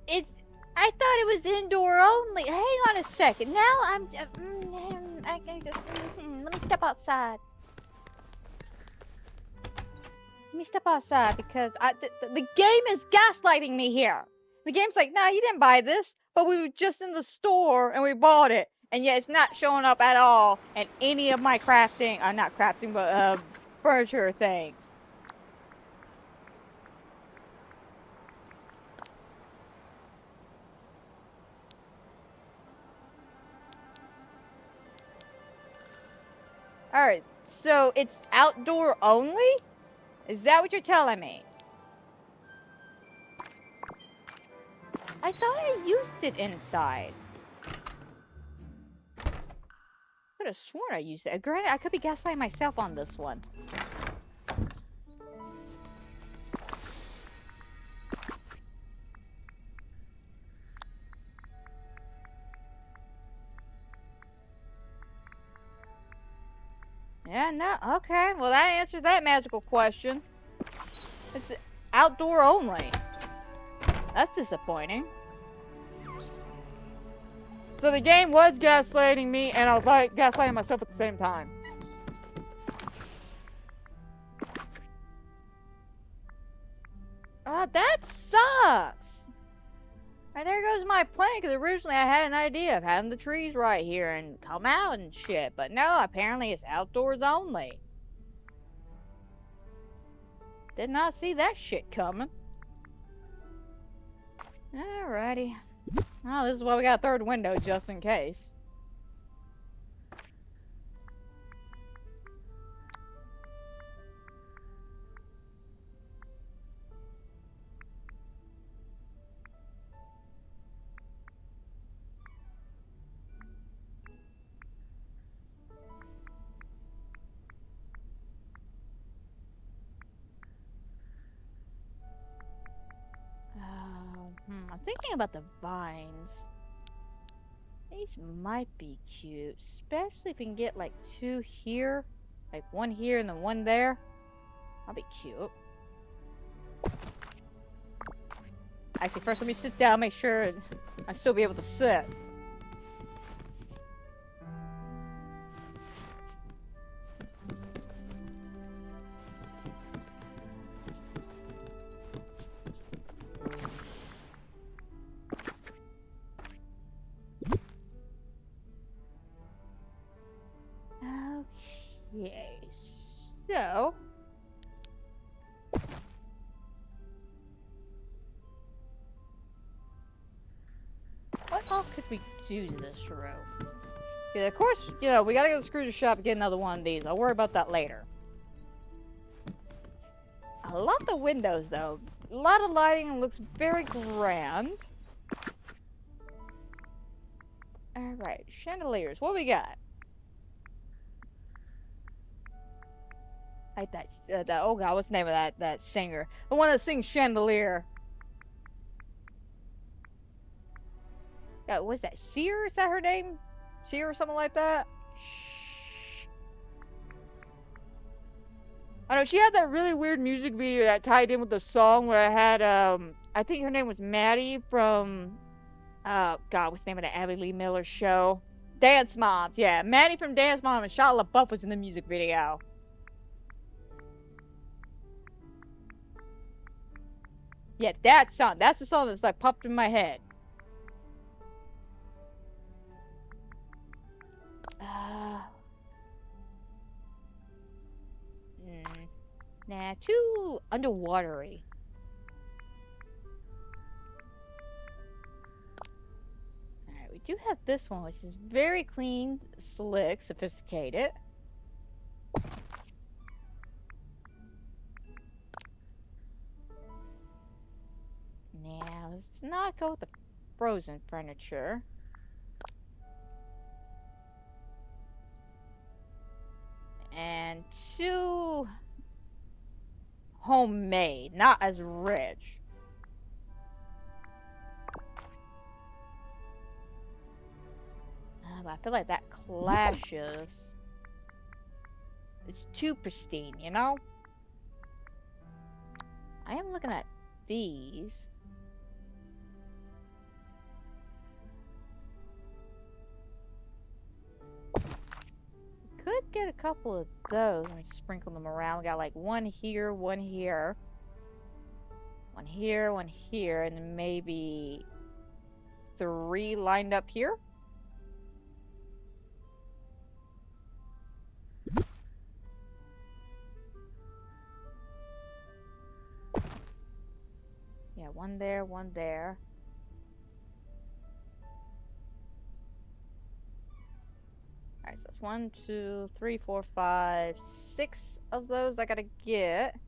It's... I thought it was indoor only. Hang on a second. Now I'm... let me step outside. Let me step outside because the game is gaslighting me here. The game's like, nah, you didn't buy this, but we were just in the store and we bought it. And yet it's not showing up at all in any of my crafting, not crafting, but furniture things. Alright, so it's outdoor only? Is that what you're telling me? I thought I used it inside. Could have sworn I used it. Granted, I could be gaslighting myself on this one. Yeah, no, okay. Well, that answered that magical question. It's outdoor only. That's disappointing. So the game was gaslighting me, and I was like gaslighting myself at the same time. That sucks. And there goes my plan, because originally I had an idea of having the trees right here and come out and shit. But no, apparently it's outdoors only. Did not see that shit coming. Alrighty. Oh, this is why we got a third window, just in case. I'm thinking about the vines. These might be cute, especially if we can get like 2 here, like 1 here and then 1 there. That'll be cute. Actually, first let me sit down, make sure I still be able to sit. Okay, so what else could we do to this room? Yeah, of course, you know, we gotta go to the screw shop and get another one of these. I'll worry about that later. I love the windows, though. A lot of lighting and looks very grand. Alright, chandeliers. What we got? Like that, oh god, what's the name of that singer? The one that sings Chandelier. What's that? Sear? Is that her name? Sear or something like that? I know she had that really weird music video that tied in with the song where I had I think her name was Maddie from god, what's the name of the Abby Lee Miller show? Dance Moms, yeah. Maddie from Dance Mom and Shia LaBeouf was in the music video. Yeah, that song. That's the song that's like popped in my head. Nah, too underwatery. Alright, we do have this one, which is very clean, slick, sophisticated. Now, let's not go with the frozen furniture. And too homemade, not as rich. But I feel like that clashes. It's too pristine, you know? I am looking at these. Could get a couple of those and sprinkle them around. We got like 1 here, 1 here. 1 here, 1 here, and then maybe 3 lined up here. Yeah, 1 there, 1 there. Alright, so that's 1, 2, 3, 4, 5, 6 of those I gotta get.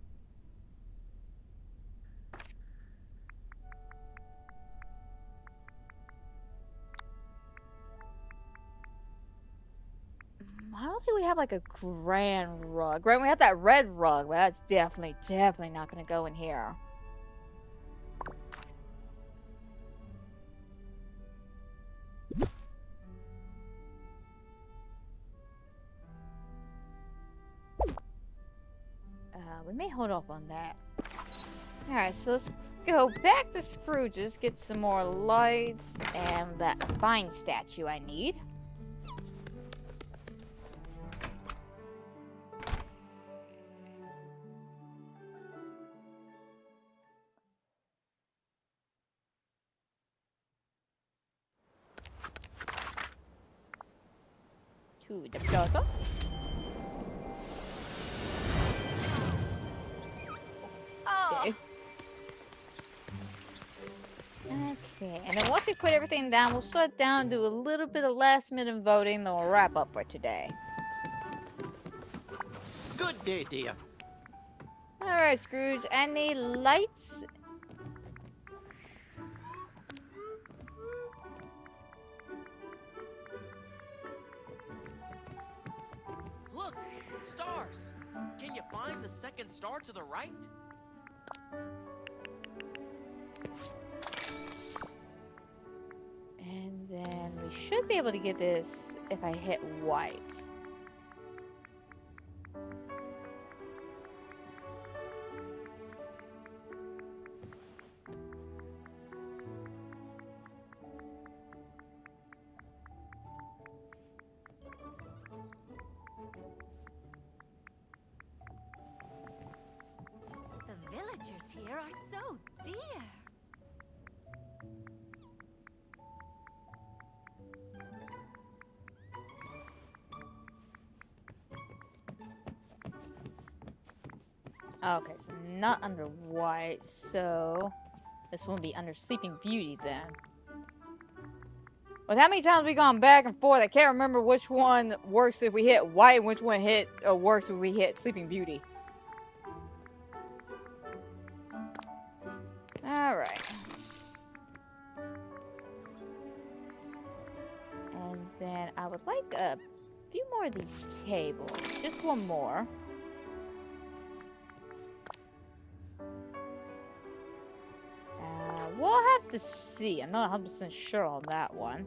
I don't think we have like a grand rug. Grand, we have that red rug, but that's definitely not gonna go in here. We may hold off on that. Alright, so let's go back to Scrooge's, get some more lights, and that vine statue I need. To the plaza. Okay. Okay, and then once we put everything down, we'll shut down, do a little bit of last minute voting, then we'll wrap up for today. Good day, dear. Alright, Scrooge, any lights? Look, stars. Can you find the second star to the right? And then we should be able to get this if I hit white. The villagers here are so dear. Okay, so not under white, so this won't be under Sleeping Beauty then. But how many times have we gone back and forth? I can't remember which one works if we hit white and which one works if we hit Sleeping Beauty. Alright. And then I would like a few more of these tables. Just one more. We'll have to see. I'm not 100% sure on that one.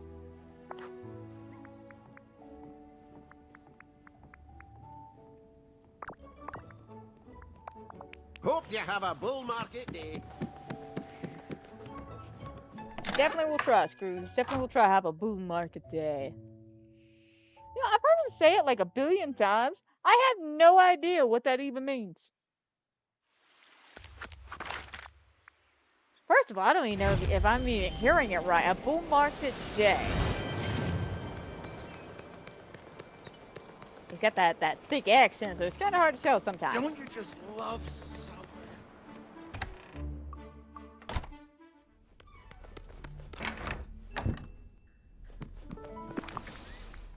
Hope you have a bull market day. Definitely will try, Scrooge. Definitely will try to have a boom market day. You know, I've heard him say it like a billion times. I have no idea what that even means. First of all, I don't even know if I'm even hearing it right. A bull market day. He's got that thick accent, so it's kind of hard to tell sometimes. Don't you just love summer?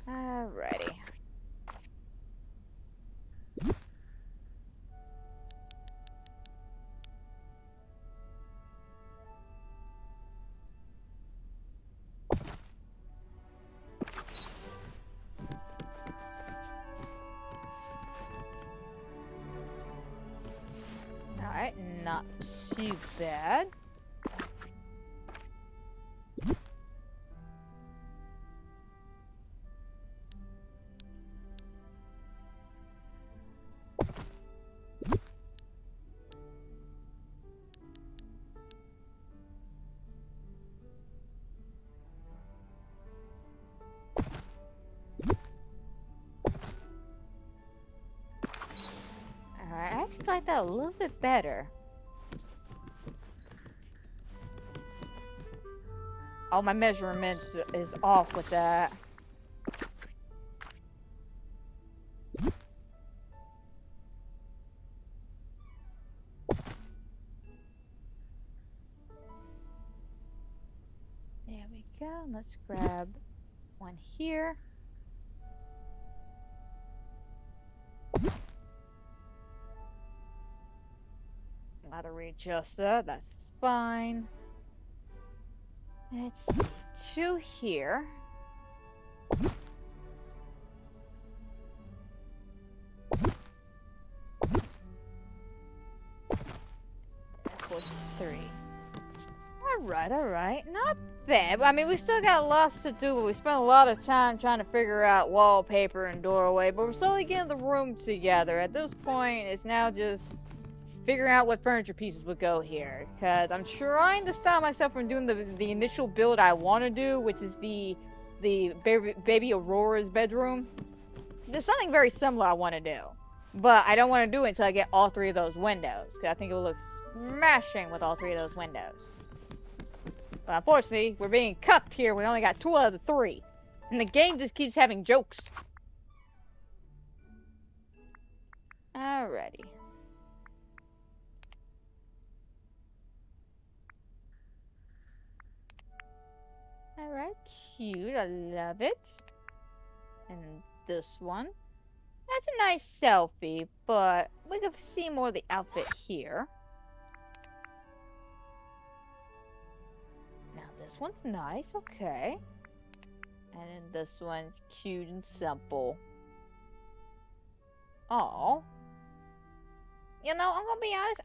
Alrighty. Alright, not too bad. Alright, I actually like that a little bit better. Oh, my measurement is off with that. There we go. Let's grab one here. I'll readjust that. That's fine. Let's see. 2 here. That was 3. Alright. alright. Not bad. I mean, we still got lots to do, but we spent a lot of time trying to figure out wallpaper and doorway, but we're slowly getting the room together. At this point, it's now just figuring out what furniture pieces would go here, because I'm trying to stop myself from doing the initial build I want to do, which is the baby Aurora's bedroom. There's something very similar I want to do, but I don't want to do it until I get all 3 of those windows, because I think it will look smashing with all 3 of those windows. But unfortunately, we're being cuffed here. We only got 2 out of the 3, and the game just keeps having jokes. Alrighty. Alright, cute. I love it. And this one. That's a nice selfie, but we can see more of the outfit here. Now this one's nice, okay. And then this one's cute and simple. Oh. You know, I'm gonna be honest,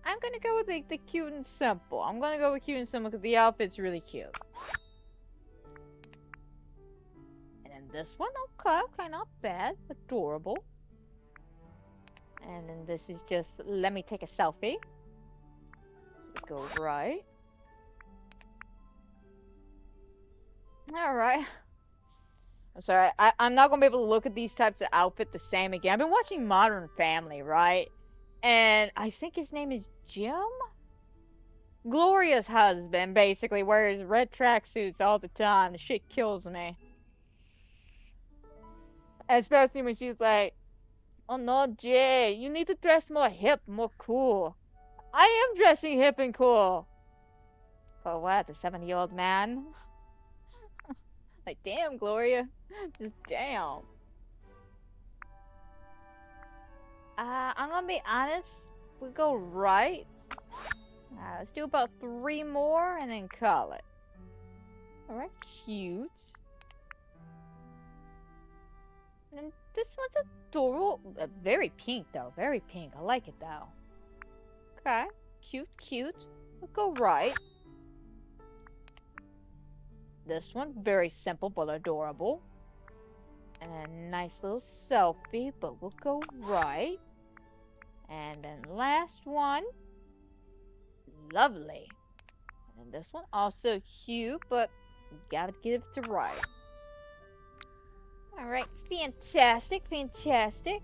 I'm gonna go with the cute and simple. I'm gonna go with cute and simple because the outfit's really cute. This one, okay, not bad, adorable. And then this is just, let me take a selfie. So we go right. Alright. I'm sorry, I'm not gonna be able to look at these types of outfit the same again. I've been watching Modern Family, right? And I think his name is Jim? Gloria's husband, basically, wears red tracksuits all the time. The shit kills me. Especially when she's like, oh no, Jay, you need to dress more hip, more cool. I am dressing hip and cool. For what, a 70-year-old man? Like, damn, Gloria. Just damn. I'm gonna be honest. We go right. Let's do about 3 more and then call it. Alright, cute. And this one's adorable. Very pink, though. Very pink. I like it, though. Okay. Cute, cute. We'll go right. This one, very simple but adorable. And a nice little selfie, but we'll go right. And then last one. Lovely. And this one, also cute, but gotta give it to right. Alright, fantastic, fantastic.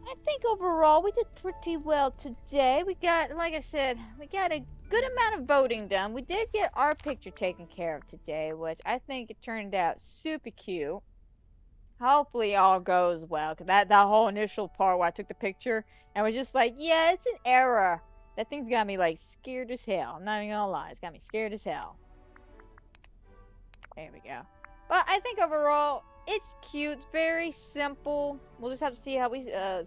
I think overall we did pretty well today. We got, like I said, we got a good amount of voting done. We did get our picture taken care of today, which I think it turned out super cute. Hopefully all goes well, because that whole initial part where I took the picture and was just like, yeah, it's an error. That thing's got me like scared as hell. I'm not even gonna lie, it's got me scared as hell. There we go. But I think overall, it's cute. It's very simple. We'll just have to see how we, I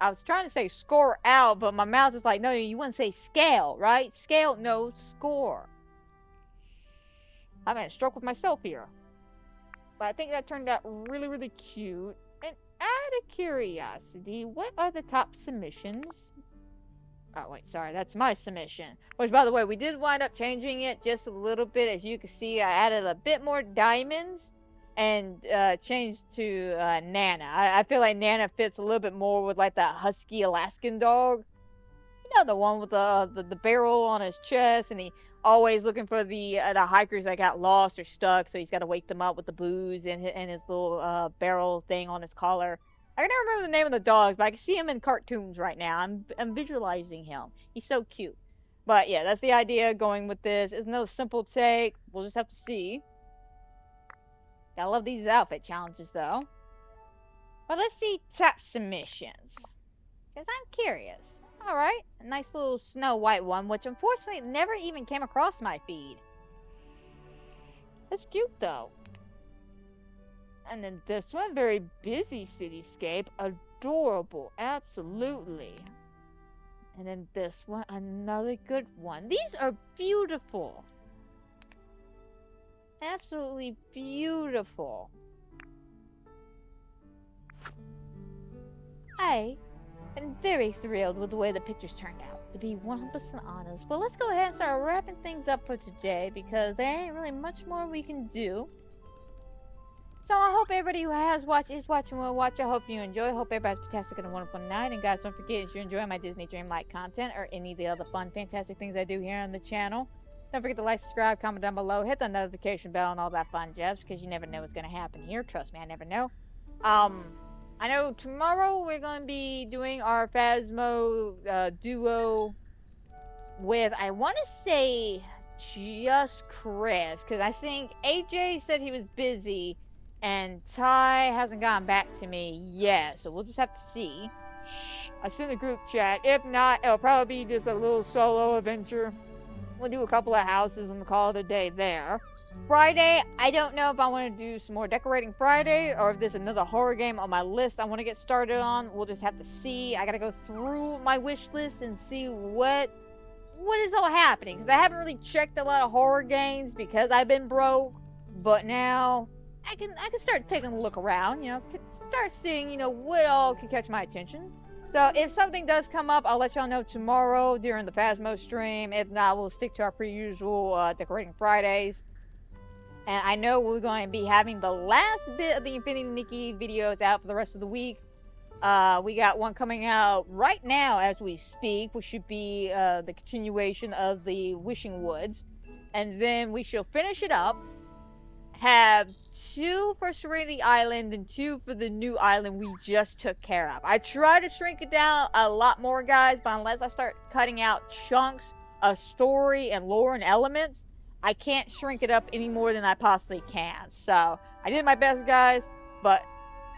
was trying to say score out, but my mouth is like, no, you wouldn't say scale, right? Scale, no, score. I'm having a stroke with myself here. But I think that turned out really, really cute. And out of curiosity, what are the top submissions? Oh, wait, sorry, that's my submission. Which, by the way, we did wind up changing it just a little bit. As you can see, I added a bit more diamonds and changed to Nana. I feel like Nana fits a little bit more with, like, that husky Alaskan dog. You know, the one with the barrel on his chest, and he always looking for the hikers that got lost or stuck, so he's got to wake them up with the booze and his little barrel thing on his collar. I can never remember the name of the dogs, but I can see him in cartoons right now. I'm visualizing him. He's so cute. But yeah, that's the idea going with this. It's no simple take. We'll just have to see. I love these outfit challenges though. But let's see top submissions. Because I'm curious. Alright, a nice little Snow White one, which unfortunately never even came across my feed. That's cute though. And then this one, very busy cityscape. Adorable, absolutely. And then this one, another good one. These are beautiful. Absolutely beautiful. I am very thrilled with the way the pictures turned out. to be 100% honest. But let's go ahead and start wrapping things up for today because there ain't really much more we can do. So I hope everybody who has watched, is watching, will watch. I hope you enjoy. Hope everybody's fantastic and a wonderful night. And guys, don't forget, if you're enjoying my Disney Dreamlight content or any of the other fun, fantastic things I do here on the channel, don't forget to like, subscribe, comment down below, hit the notification bell and all that fun jazz because you never know what's going to happen here. Trust me, I never know. I know tomorrow we're going to be doing our Phasmo duo with, I want to say, just Chris, because I think AJ said he was busy and Ty hasn't gotten back to me yet, so we'll just have to see. I sent a group chat. If not, it'll probably be just a little solo adventure. We'll do a couple of houses and call it a day there. Friday, I don't know if I want to do some more Decorating Friday or if there's another horror game on my list I want to get started on. We'll just have to see. I gotta go through my wish list and see what is all happening. Because I haven't really checked a lot of horror games because I've been broke. But now I can start taking a look around, you know, start seeing, you know, what all can catch my attention. So if something does come up, I'll let y'all know tomorrow during the Phasmo stream. If not, we'll stick to our per-usual Decorating Fridays. And I know we're going to be having the last bit of the Infinity Nikki videos out for the rest of the week. We got one coming out right now as we speak, which should be the continuation of the Wishing Woods. And then we shall finish it up. Have 2 for Serenity Island and 2 for the new island we just took care of. I try to shrink it down a lot more, guys, but unless I start cutting out chunks of story and lore and elements, I can't shrink it up any more than I possibly can. So, I did my best, guys, but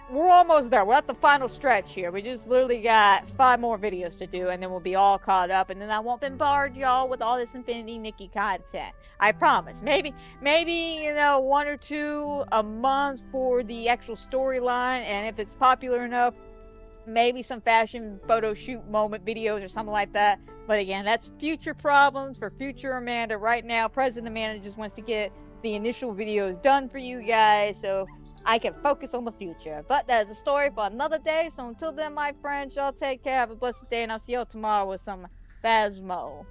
we're almost there. We're at the final stretch here. We just literally got 5 more videos to do, and then we'll be all caught up, and then I won't bombard y'all with all this Infinity Nikki content. I promise. Maybe, you know, 1 or 2 a month for the actual storyline, and if it's popular enough, maybe some fashion photo shoot moment videos or something like that. But again, that's future problems for future Amanda. Right now, President Amanda just wants to get the initial videos done for you guys, so I can focus on the future. But that is a story for another day. So until then, my friends, y'all take care. Have a blessed day. And I'll see y'all tomorrow with some Phasmo.